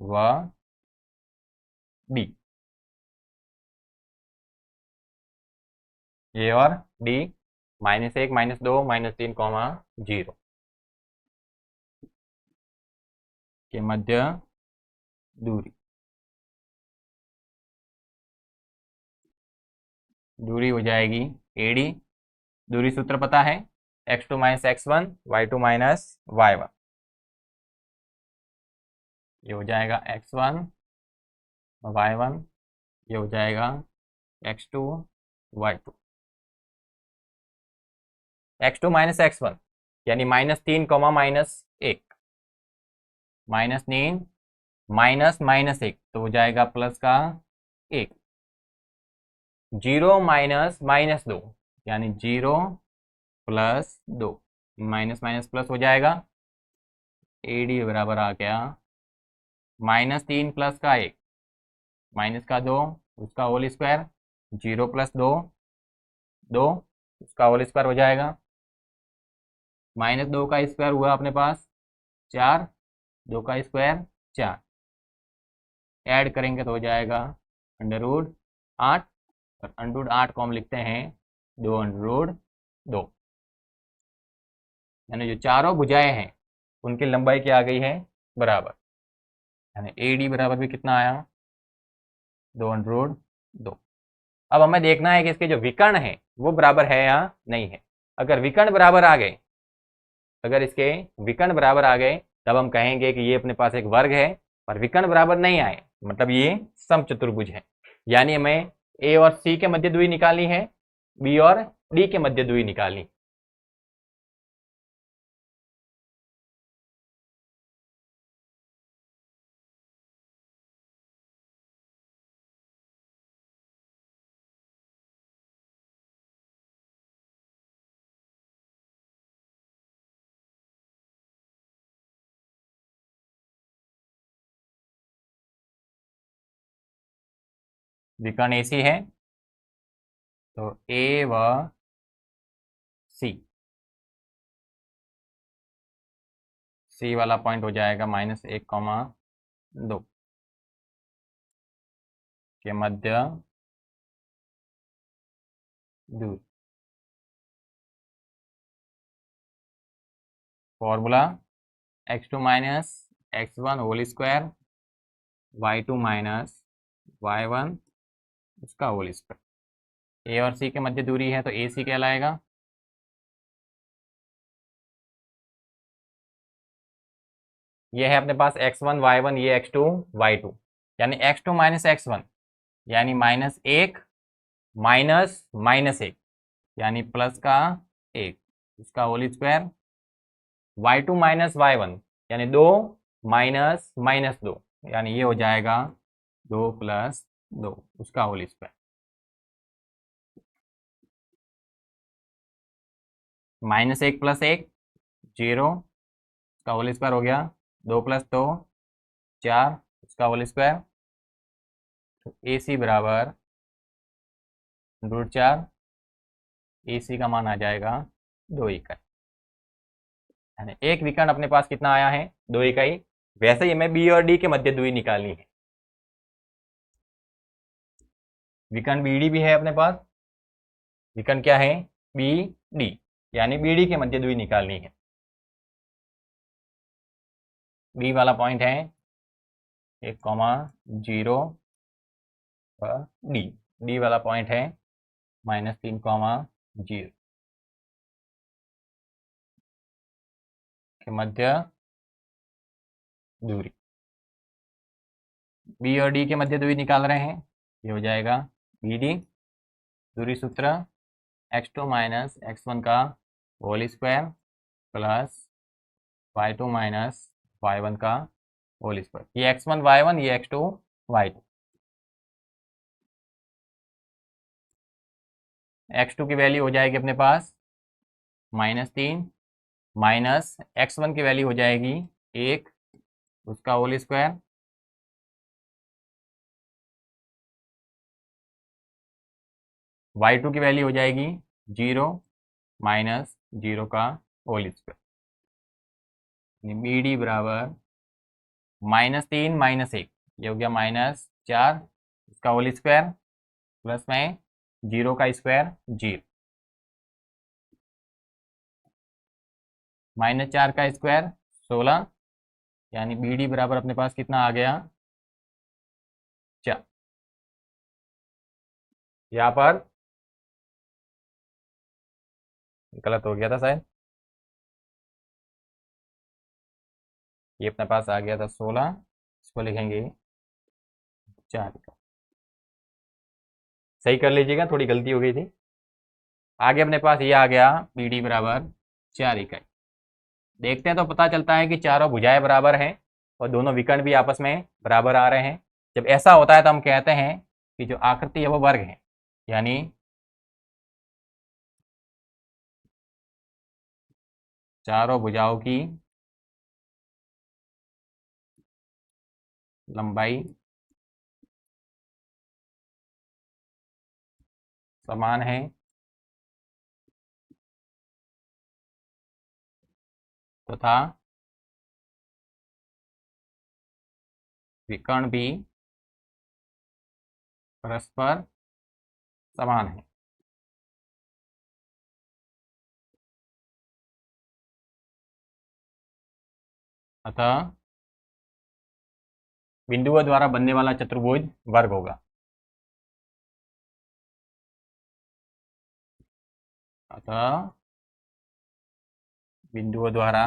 व डी, ए और डी -1 -2 -3, 0 के मध्य दूरी। दूरी हो जाएगी AD, दूरी सूत्र पता है x2 - x1 y2 - y1, ये हो जाएगा x1 y1, ये हो जाएगा x2 y2। x2 - x1 यानी -3, -1, -3 -1 तो हो जाएगा प्लस का 1, 0 -2 यानी 0 + 2, माइनस माइनस प्लस हो जाएगा, AD बराबर आ गया -3 प्लस का 1 माइनस का 2 उसका होल स्क्वायर, 0 + 2 2 उसका होल स्क्वायर हो जाएगा, -2 का स्क्वायर हुआ अपने पास 4, 2 का स्क्वायर 4, ऐड करेंगे तो हो जाएगा √8, और √8 को हम लिखते हैं 2 यानी जो चारों भुजाएं हैं उनकी लंबाई क्या आ गई है, बराबर। यानी AD बराबर भी कितना आया, 2 अब हमें देखना है कि इसके जो विकर्ण है वो बराबर है या नहीं है। अगर विकर्ण बराबर आ गए, अगर इसके विकर्ण बराबर आ गए तब हम कहेंगे कि ये अपने पास एक वर्ग है, और विकर्ण बराबर नहीं आए मतलब ये समचतुर्भुज है। यानी हमें A और C के मध्य दूरी निकालनी है, B और D के मध्य दूरी निकालनी। विकर्ण AC है तो A व C वाला पॉइंट हो जाएगा -1,2 के मध्य दूरी। Formula x2 minus x1 whole square y2 minus y1 उसका होल स्क्वायर। A और C के मध्य दूरी है तो AC कहलाएगा। ये है अपने पास x1 y1, ये x2 y2, यानी x2 माइनस x1 यानी -1 माइनस -1 यानी प्लस का 1 इसका whole square. y2 minus y1 यानी 2 माइनस -2 यानी ये हो जाएगा 2 + 2 उसका होल स्क्वायर। -1 + 1 0 उसका होल स्क्वायर हो गया। 2 + 2 4 उसका होल स्क्वायर। तो AC बराबर √4। AC का मान आ जाएगा 2 इकाई। यानी एक विकर्ण अपने पास कितना आया है? 2 इकाई। वैसे ही हमें B और D के मध्य दूरी निकालनी है। विकर्ण BD भी है अपने पास। विकर्ण क्या है? BD, यानी BD के मध्य दूरी निकालनी है। B वाला पॉइंट है 1,0 और D वाला पॉइंट है -3,0 के मध्य दूरी। B और D के मध्य दूरी निकाल रहे हैं, ये हो जाएगा BD। दूरी सूत्र x2 माइनस x1 का whole square plus y2 minus y1 का होल स्क्वायर। ये x1 y1, ये x2 y2। x2 की वैल्यू हो जाएगी अपने पास -3 माइनस x1 की वैल्यू हो जाएगी 1 उसका होल स्क्वायर y2 की वैल्यू हो जाएगी 0 माइनस 0 का होल स्क्वायर। BD बराबर -3 -1 ये हो गया -4 इसका होल स्क्वायर प्लस में 0 का स्क्वायर 0 -4 का स्क्वायर 16 यानी BD बराबर अपने पास कितना आ गया 4। यहाँ पर गलत हो गया था शायद, ये अपने पास आ गया था 16, इसको लिखेंगे 4। सही कर लीजिएगा, थोड़ी गलती हो गई थी। आगे अपने पास ये आ गया BD बराबर 4 इकाई। देखते हैं तो पता चलता है कि चारों भुजाएं बराबर हैं और दोनों विकर्ण भी आपस में बराबर आ रहे हैं। जब ऐसा होता है तो हम कहते हैं कि जो आकृति है वो वर्ग है, यानी चारों भुजाओं की लंबाई समान है तथा विकर्ण भी परस्पर समान है। अतः बिंदुओं द्वारा बनने वाला चतुर्भुज वर्ग होगा। अतः बिंदुओं द्वारा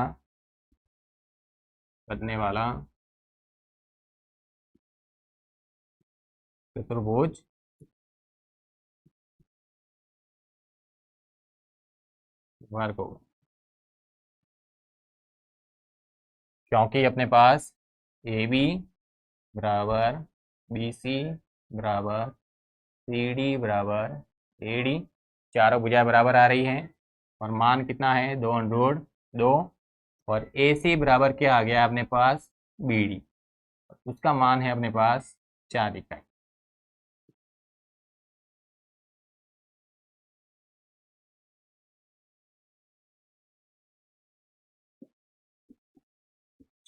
बनने वाला चतुर्भुज वर्ग होगा, क्योंकि अपने पास AB बराबर BC बराबर CD बराबर AD चारों भुजाएं बराबर आ रही हैं और मान कितना है 2√2 और AC बराबर क्या आ गया अपने पास BD, उसका मान है अपने पास 4 इकाई।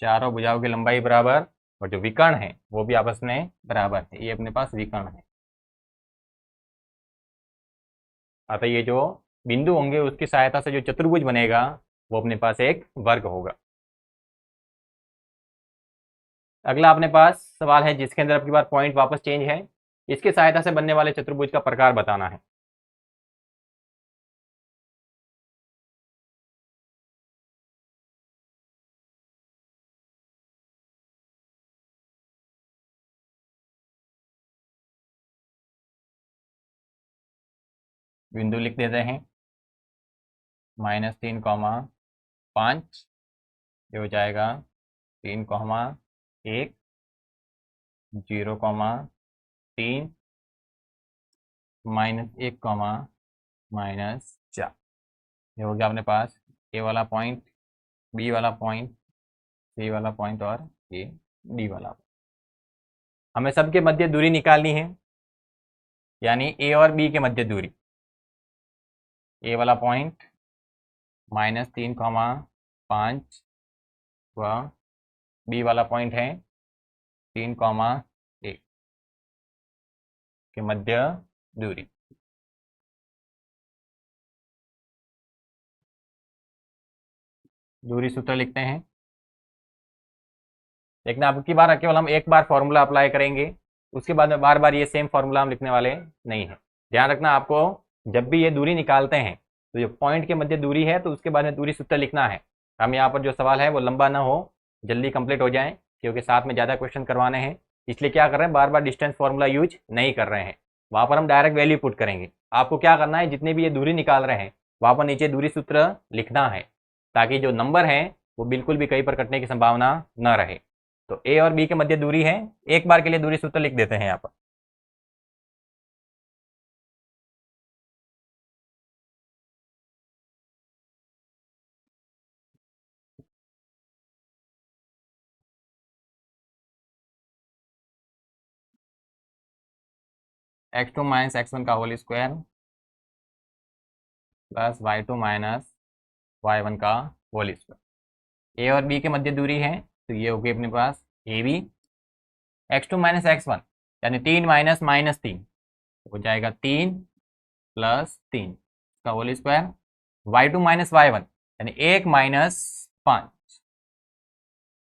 चारों भुजाओं की लंबाई बराबर और जो विकर्ण है वो भी आपस में बराबर है। ये अपने पास विकर्ण है। अतः ये जो बिंदु होंगे उसकी सहायता से जो चतुर्भुज बनेगा वो अपने पास एक वर्ग होगा। अगला अपने पास सवाल है जिसके अंदर आपकी बार पॉइंट वापस चेंज है। इसकी सहायता से बनने वाले चतुर्भुज का प्रकार बताना है। बिंदु लिख देते हैं -3, 5 ये हो जाएगा 3, 1 0, 3 -1, -4 ये हो गया अपने पास ए वाला पॉइंट, बी वाला पॉइंट, सी वाला पॉइंट और ये डी वाला। हमें सबके मध्य दूरी निकालनी है, यानी ए और बी के मध्य दूरी। ए वाला पॉइंट -3, 5 व बी वाला पॉइंट है 3, 1 के मध्य दूरी। दूरी सूत्र लिखते हैं। देखना अब की बार केवल हम एक बार फॉर्मूला अप्लाई करेंगे, उसके बाद में बार बार ये सेम फॉर्मूला हम लिखने वाले नहीं है। ध्यान रखना आपको जब भी ये दूरी निकालते हैं तो जो पॉइंट के मध्य दूरी है तो उसके बाद में दूरी सूत्र लिखना है। हम यहाँ पर जो सवाल है वो लंबा ना हो, जल्दी कंप्लीट हो जाए, क्योंकि साथ में ज़्यादा क्वेश्चन करवाने हैं, इसलिए क्या कर रहे हैं बार बार डिस्टेंस फॉर्मूला यूज नहीं कर रहे हैं। वहाँ पर हम डायरेक्ट वैल्यू पुट करेंगे। आपको क्या करना है, जितने भी ये दूरी निकाल रहे हैं वहाँ पर नीचे दूरी सूत्र लिखना है, ताकि जो नंबर है वो बिल्कुल भी कहीं पर कटने की संभावना न रहे। तो ए और बी के मध्य दूरी है, एक बार के लिए दूरी सूत्र लिख देते हैं यहाँ पर। x2 - x1 का whole square plus y2 - y1 का होल स्क्वायर। ए और बी के मध्य दूरी है तो ये होगी अपने पास ए बी। x2 - x1 यानी 3 -3 हो जाएगा 3 + 3 का होल स्क्वायर। y2 - y1 यानी 1 - 5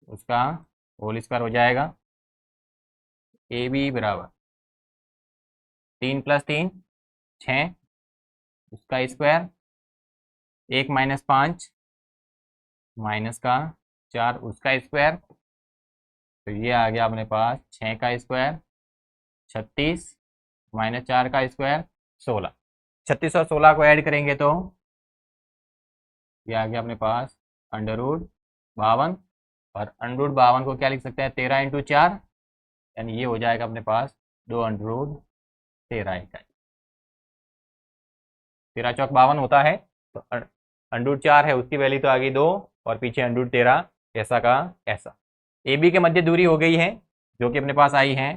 उसका होल स्क्वायर हो जाएगा। ए बी बराबर 3 + 3 6 उसका स्क्वायर, 1 - 5 माइनस का 4 उसका स्क्वायर, तो ये आ गया अपने पास 6 का स्क्वायर 36 -4 का स्क्वायर 16। 36 और 16 को ऐड करेंगे तो ये आ गया अपने पास √52 और √52 को क्या लिख सकते हैं 13 × 4 यानी ये हो जाएगा अपने पास 2√13 इकाई। 13 चौक 52 होता है, तो √4 है उसकी वैल्यू तो आ गई 2 और पीछे √13 ऐसा का ऐसा। ए बी के मध्य दूरी हो गई है जो कि अपने पास आई है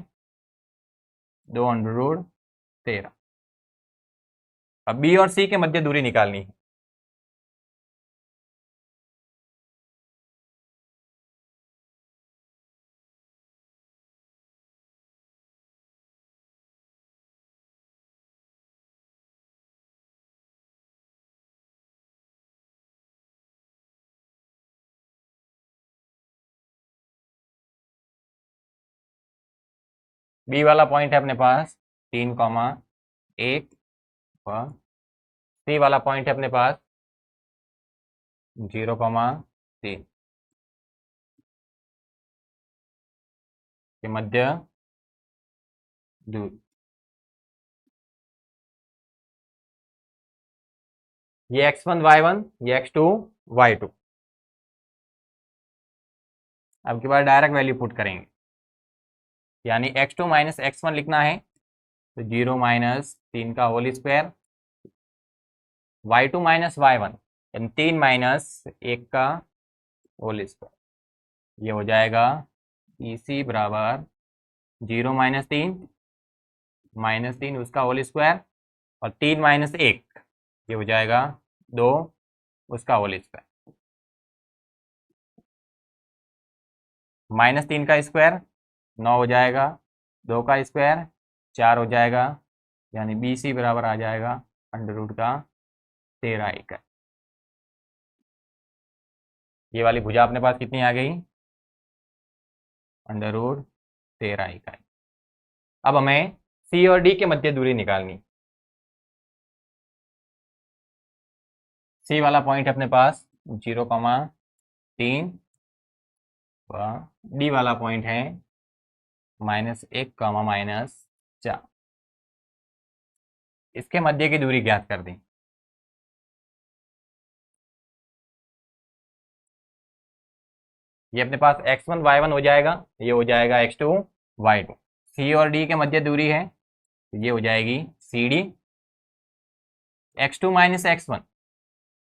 2√13। अब बी और सी के मध्य दूरी निकालनी है। बी वाला पॉइंट है अपने पास 3, 1 व सी वाला पॉइंट है अपने पास 0, 3 के मध्य दूरी। ये x1 y1 ये x2 y2। अब की बार डायरेक्ट वैल्यू पुट करेंगे, यानी x2 - x1 लिखना है तो 0 - 3 का होल स्क्वायर, y2 - y1 यानी 3 - 1 का होल स्क्वायर। ये हो जाएगा EC बराबर 0 - 3 उसका होल स्क्वायर और 3 - 1 ये हो जाएगा 2 उसका होल स्क्वायर। -3 का स्क्वायर 9 हो जाएगा, 2 का स्क्वायर 4 हो जाएगा, यानी BC बराबर आ जाएगा अंडर रूट का 13 इकाई। ये वाली भुजा अपने पास कितनी आ गई? अंडर रूट 13 इकाई। अब हमें C और D के मध्य दूरी निकालनी। C वाला पॉइंट है अपने पास 0,3 व D वाला पॉइंट है -1, -4। इसके मध्य की दूरी ज्ञात कर दी। ये अपने पास x1 y1 हो जाएगा, ये हो जाएगा x2 y2। C और D के मध्य दूरी है, तो ये हो जाएगी CD। x2 - x1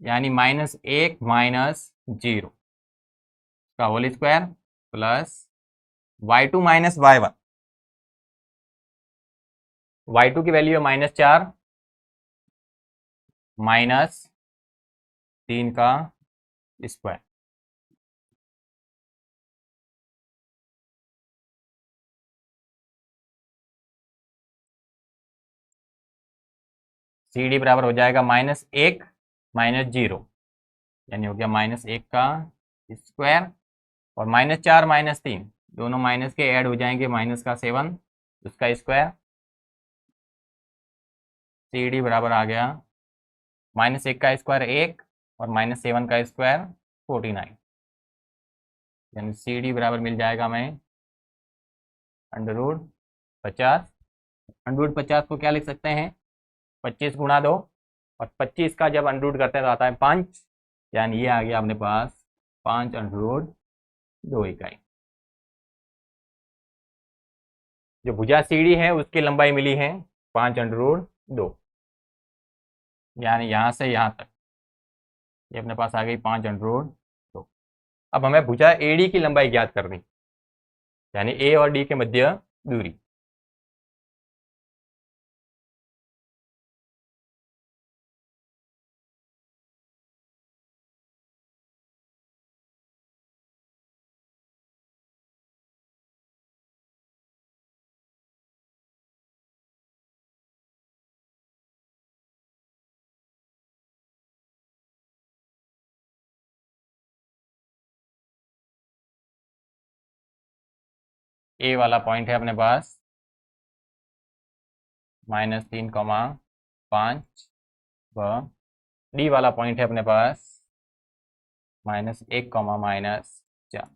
यानी -1 - 0 का whole square plus y2 - y1, y2 की वैल्यू है -4 -3 का स्क्वायर। CD बराबर हो जाएगा -1 - 0, यानी हो गया -1 का स्क्वायर, और -4 -3 दोनों माइनस के ऐड हो जाएंगे, -7 उसका स्क्वायर। CD बराबर आ गया -1 का स्क्वायर 1 और -7 का स्क्वायर 49, यानी CD बराबर मिल जाएगा हमें अंडर रूट 50। अंडर रूट 50 को क्या लिख सकते हैं? 25 गुणा 2, और 25 का जब अंडर रूट करते हैं तो आता है 5, यानी ये आ गया अपने पास 5 अंडर रूट 2 इकाई। जो भुजा CD है उसकी लंबाई मिली है 5 अंडर रूट 2, यानी यहाँ से यहाँ तक ये अपने पास आ गई 5 अंडर रूट 2। अब हमें भुजा AD की लंबाई ज्ञात करनी, यानी A और D के मध्य दूरी। A वाला पॉइंट है अपने पास -3,5 व D वाला पॉइंट है अपने पास -1, -4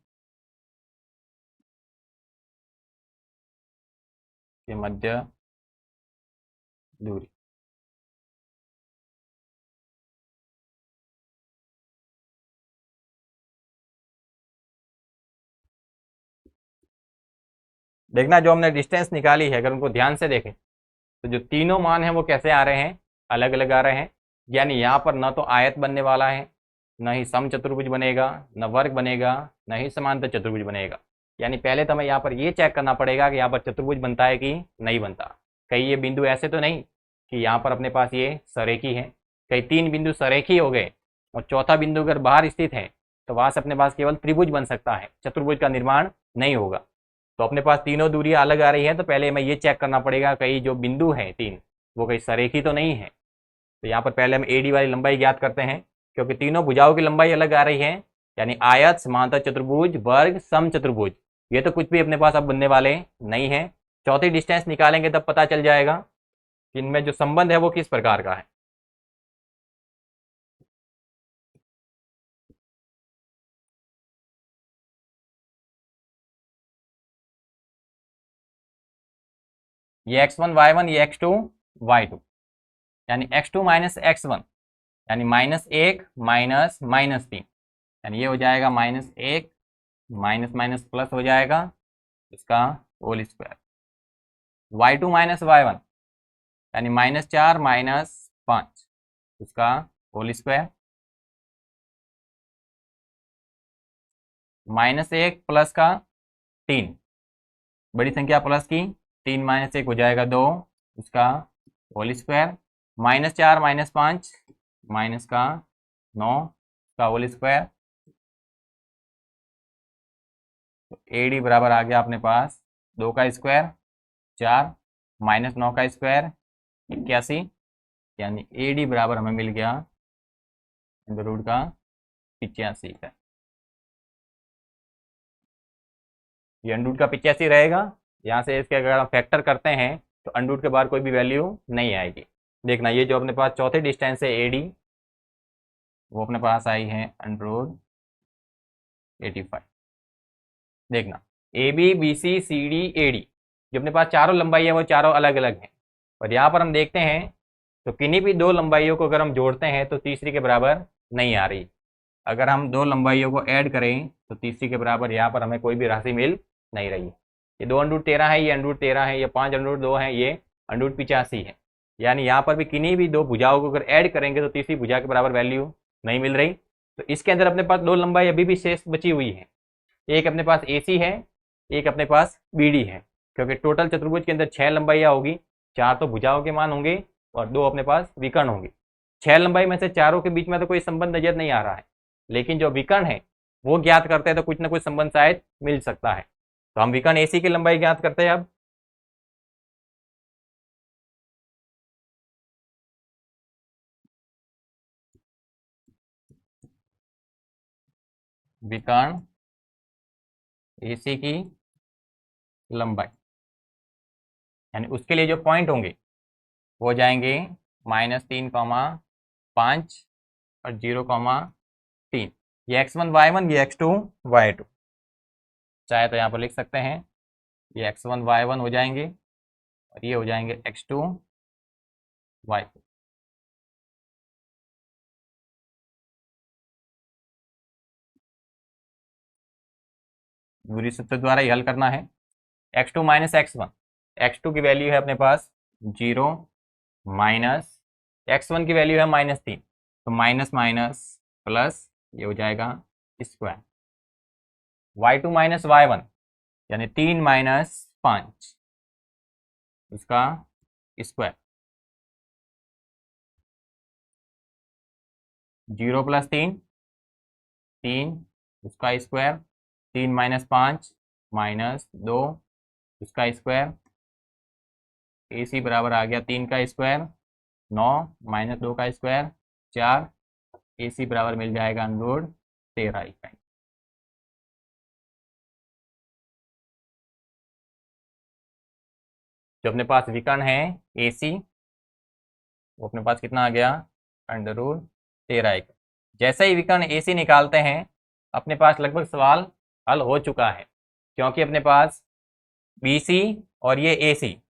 के मध्य दूरी। देखना जो हमने डिस्टेंस निकाली है, अगर उनको ध्यान से देखें तो जो तीनों मान हैं वो कैसे आ रहे हैं? अलग अलग आ रहे हैं। यानी यहाँ पर न तो आयत बनने वाला है, न ही समचतुर्भुज बनेगा, न वर्ग बनेगा, न ही समांतर चतुर्भुज बनेगा। यानी पहले तो हमें यहाँ पर ये चेक करना पड़ेगा कि यहाँ पर चतुर्भुज बनता है कि नहीं बनता। कहीं ये बिंदु ऐसे तो नहीं कि यहाँ पर अपने पास ये सरेखी है, कहीं 3 बिंदु सरेखी हो गए और चौथा बिंदु अगर बाहर स्थित है तो वहां से अपने पास केवल त्रिभुज बन सकता है, चतुर्भुज का निर्माण नहीं होगा। तो अपने पास तीनों दूरियां अलग आ रही हैं, तो पहले हमें ये चेक करना पड़ेगा कहीं जो बिंदु है 3 वो कहीं सरेखी तो नहीं है। तो यहाँ पर पहले हम AD वाली लंबाई ज्ञात करते हैं, क्योंकि तीनों भुजाओं की लंबाई अलग आ रही है, यानी आयत, समांतर चतुर्भुज, वर्ग, समचतुर्भुज, ये तो कुछ भी अपने पास अब बनने वाले नहीं है। चौथी डिस्टेंस निकालेंगे तब पता चल जाएगा कि इनमें जो संबंध है वो किस प्रकार का है। ये x1 y1, ये x2 y2, यानी x2 - x1 यानी -1 -3, यानी ये हो जाएगा -1 माइनस माइनस प्लस हो जाएगा इसका होल स्क्वायर। y2 - y1 यानी -4 -5 उसका होल स्क्वायर। -1 प्लस का 3, बड़ी संख्या प्लस की 3 - 1 हो जाएगा 2 उसका होल स्क्वायर। -4 -5 माइनस का 9 का होल स्क्वायर। तो ए डी बराबर आ गया अपने पास 2 का स्क्वायर 4 माइनस 9 का स्क्वायर 81, यानी ए डी बराबर हमें मिल गया अंडर रूट का 85 का। ये अंडर रूट का 85 रहेगा। यहाँ से इसके अगर हम फैक्टर करते हैं तो अंडर रूट के बाहर कोई भी वैल्यू नहीं आएगी। देखना ये जो अपने पास चौथे डिस्टेंस है ए डी, वो अपने पास आई है अंडर रूट 85। देखना A B B C C D A D, जो अपने पास चारों लंबाई है वो चारों अलग अलग हैं। और यहाँ पर हम देखते हैं तो किन्हीं भी दो लंबाइयों को अगर हम जोड़ते हैं तो तीसरी के बराबर नहीं आ रही। अगर हम दो लंबाइयों को ऐड करें तो तीसरी के बराबर यहाँ पर हमें कोई भी राशि मिल नहीं रही। ये 2 अंडर रूट 13 है, ये अंडर रूट 13 है, ये 5 अंडर रूट 2 है, ये अंडर रूट 85 है। यानी यहाँ पर भी किन्हीं भी दो भुजाओं को अगर ऐड करेंगे तो तीसरी भुजा के बराबर वैल्यू नहीं मिल रही। तो इसके अंदर अपने पास दो लंबाई अभी भी शेष बची हुई है। एक अपने पास ए सी है, एक अपने पास बी डी है, क्योंकि टोटल चतुर्भुज के अंदर 6 लंबाइयाँ होगी। 4 तो भुजाओं के मान होंगे और 2 अपने पास विकर्ण होंगे। 6 लंबाई में से चारों के बीच में तो कोई संबंध नजर नहीं आ रहा है, लेकिन जो विकर्ण है वो ज्ञात करते हैं तो कुछ ना कुछ संबंध शायद मिल सकता है। तो हम विकर्ण एसी की लंबाई ज्ञात करते हैं। अब विकर्ण एसी की लंबाई, यानी उसके लिए जो पॉइंट होंगे वो जाएंगे -3,5 और 0,3। ये x1 y1, ये x2 y2। चाहे तो यहाँ पर लिख सकते हैं ये x1 y1 हो जाएंगे और ये हो जाएंगे x2 y2। दूरी सूत्र द्वारा ही हल करना है। x2 माइनस x1, x2 की वैल्यू है अपने पास 0 माइनस x1 की वैल्यू है -3, तो माइनस माइनस प्लस ये हो जाएगा स्क्वायर। y2 माइनस y1 यानी 3 माइनस 5 इसका स्क्वायर। 0 प्लस 3 3 उसका स्क्वायर, 3 माइनस 5 माइनस 2 उसका स्क्वायर। ए सी बराबर आ गया 3 का स्क्वायर 9 माइनस 2 का स्क्वायर 4। ए सी बराबर मिल जाएगा अंडर रूट 13 इकाई। जो अपने पास विकर्ण है ए सी, वो अपने पास कितना आ गया अंडर रूट 13 इकाई। जैसे ही विकर्ण ए सी निकालते हैं अपने पास लगभग सवाल हल हो चुका है, क्योंकि अपने पास बी सी और ये ए सी,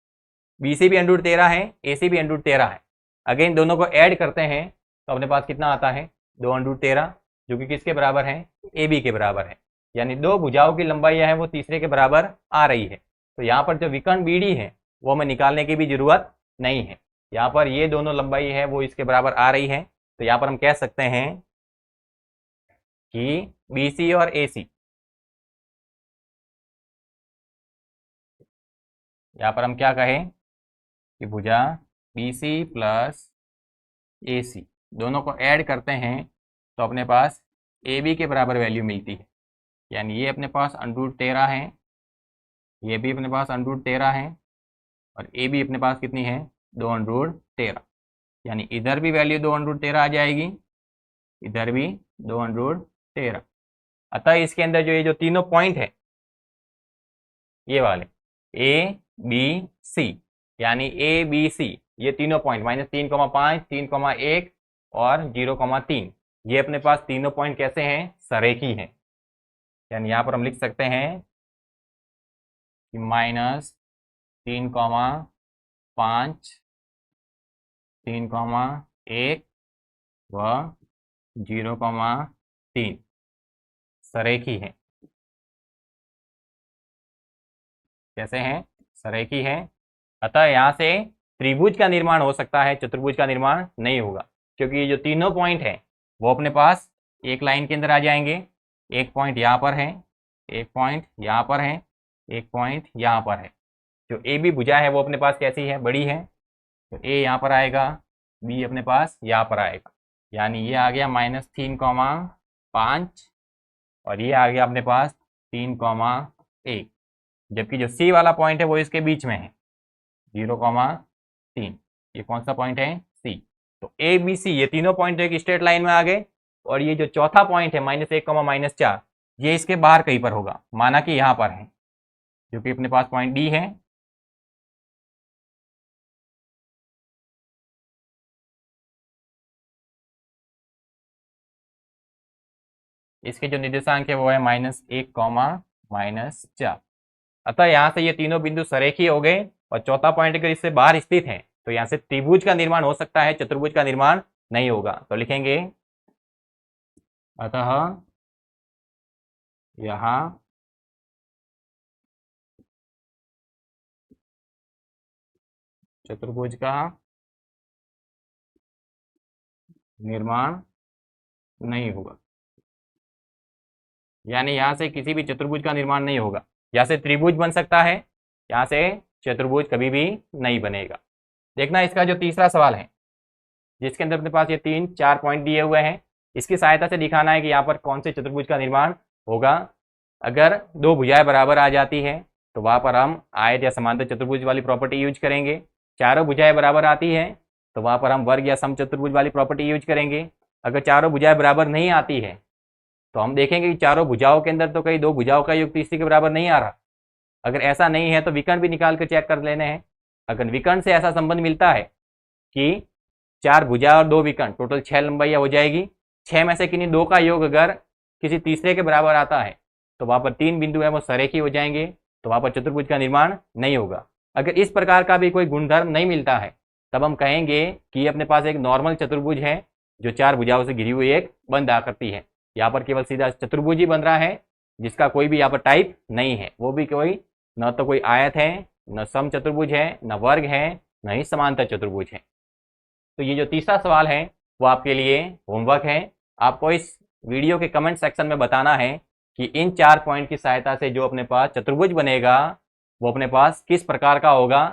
बी सी भी अंडर रूट 13 है, ए सी भी अंडर रूट 13 है। अगेन दोनों को ऐड करते हैं तो अपने पास कितना आता है 2 अंडर रूट 13, जो कि किसके बराबर है ए बी के बराबर है। यानी दो भुजाओं की लंबाइयाँ हैं वो तीसरे के बराबर आ रही है। तो यहाँ पर जो विकर्ण बी डी है वो हमें निकालने की भी जरूरत नहीं है। यहाँ पर ये दोनों लंबाई है वो इसके बराबर आ रही है। तो यहाँ पर हम कह सकते हैं कि बी सी और ए सी, यहाँ पर हम क्या कहें कि भुजा बी सी प्लस ए सी दोनों को ऐड करते हैं तो अपने पास ए बी के बराबर वैल्यू मिलती है। यानी ये अपने पास अंडर रूट 13 है, ये भी अपने पास अंडर रूट 13 है और ए बी अपने पास कितनी है 2 अंडर रूट 13। यानी इधर भी वैल्यू 2 अंडर रूट 13 आ जाएगी, इधर भी 2 अंडर रूट 13। अतः इसके अंदर जो ये जो तीनों पॉइंट है ये वाले ए बी सी, यानी ए बी सी ये तीनों पॉइंट -3,5 3,1 और 0,3, ये अपने पास तीनों पॉइंट कैसे हैं सरेखी हैं। यानी यहाँ पर हम लिख सकते हैं कि -3,5 3,1 व 0,3 सरेखी है। कैसे हैं सरेखी है। अतः यहाँ से त्रिभुज का निर्माण हो सकता है, चतुर्भुज का निर्माण नहीं होगा, क्योंकि ये जो तीनों पॉइंट हैं वो अपने पास एक लाइन के अंदर आ जाएंगे। एक पॉइंट यहाँ पर है, एक पॉइंट यहाँ पर है, एक पॉइंट यहाँ पर है। जो ए बी भुजा है वो अपने पास कैसी है बड़ी है, तो ए यहाँ पर आएगा, बी अपने पास यहाँ पर आएगा। यानी ये आ गया -3,5 और ये आ गया अपने पास 3,1, जबकि जो सी वाला पॉइंट है वो इसके बीच में है 0,3। ये कौन सा पॉइंट है? सी। तो ए बी सी ये तीनों पॉइंट एक स्ट्रेट लाइन में आ गए, और ये जो चौथा पॉइंट है -1, -4 ये इसके बाहर कहीं पर होगा, माना कि यहाँ पर है, जो कि अपने पास पॉइंट डी है। इसके जो निर्देशांक है वो है -1, -4। अतः यहाँ से ये तीनों बिंदु सरेखी हो गए, और चौथा पॉइंट अगर इससे बाहर स्थित है तो यहाँ से त्रिभुज का निर्माण हो सकता है, चतुर्भुज का निर्माण नहीं होगा। तो लिखेंगे अतः यहाँ चतुर्भुज का निर्माण नहीं होगा, यानी यहाँ से किसी भी चतुर्भुज का निर्माण नहीं होगा। यहाँ से त्रिभुज बन सकता है, यहाँ से चतुर्भुज कभी भी नहीं बनेगा। देखना इसका जो तीसरा सवाल है, जिसके अंदर अपने पास ये 3-4 पॉइंट दिए हुए हैं, इसकी सहायता से दिखाना है कि यहाँ पर कौन से चतुर्भुज का निर्माण होगा। अगर दो भुजाएं बराबर आ जाती है तो वहाँ पर हम आयत या समांतर चतुर्भुज वाली प्रॉपर्टी यूज करेंगे। चारों भुजाएं बराबर आती है तो वहाँ पर हम वर्ग या समचतुर्भुज वाली प्रॉपर्टी यूज करेंगे। अगर चारों भुजाएं बराबर नहीं आती है तो हम देखेंगे कि चारों भुजाओं के अंदर तो कई दो भुजाओं का योग तीसरी के बराबर नहीं आ रहा। अगर ऐसा नहीं है तो विकर्ण भी निकाल कर चेक कर लेने हैं। अगर विकर्ण से ऐसा संबंध मिलता है कि 4 भुजा और 2 विकर्ण, टोटल 6 लंबाइयाँ हो जाएगी, 6 में से किन्हीं 2 का योग अगर किसी तीसरे के बराबर आता है तो वहाँ पर 3 बिंदु है वो सरेखी हो जाएंगे, तो वहाँ पर चतुर्भुज का निर्माण नहीं होगा। अगर इस प्रकार का भी कोई गुणधर्म नहीं मिलता है तब हम कहेंगे कि ये अपने पास एक नॉर्मल चतुर्भुज है जो 4 भुजाओं से घिरी हुई एक बंद आकृति है। यहाँ पर केवल सीधा चतुर्भुज ही बन रहा है, जिसका कोई भी यहाँ पर टाइप नहीं है, वो भी कोई न तो कोई आयत है, न सम चतुर्भुज है, न वर्ग है, न ही समांतर चतुर्भुज है। तो ये जो तीसरा सवाल है वो आपके लिए होमवर्क है। आपको इस वीडियो के कमेंट सेक्शन में बताना है कि इन 4 पॉइंट की सहायता से जो अपने पास चतुर्भुज बनेगा वो अपने पास किस प्रकार का होगा।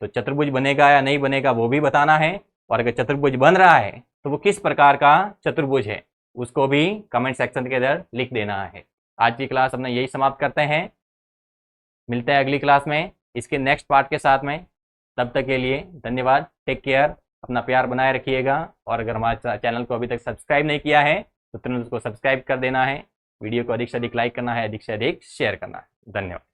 तो चतुर्भुज बनेगा या नहीं बनेगा वो भी बताना है, और अगर चतुर्भुज बन रहा है तो वो किस प्रकार का चतुर्भुज है उसको भी कमेंट सेक्शन के अंदर लिख देना है। आज की क्लास अपना यही समाप्त करते हैं, मिलते हैं अगली क्लास में इसके नेक्स्ट पार्ट के साथ में। तब तक के लिए धन्यवाद, टेक केयर, अपना प्यार बनाए रखिएगा। और अगर हमारे चैनल को अभी तक सब्सक्राइब नहीं किया है तो तुरंत उसको सब्सक्राइब कर देना है। वीडियो को अधिक से अधिक लाइक करना है, अधिक से अधिक शेयर करना है। धन्यवाद।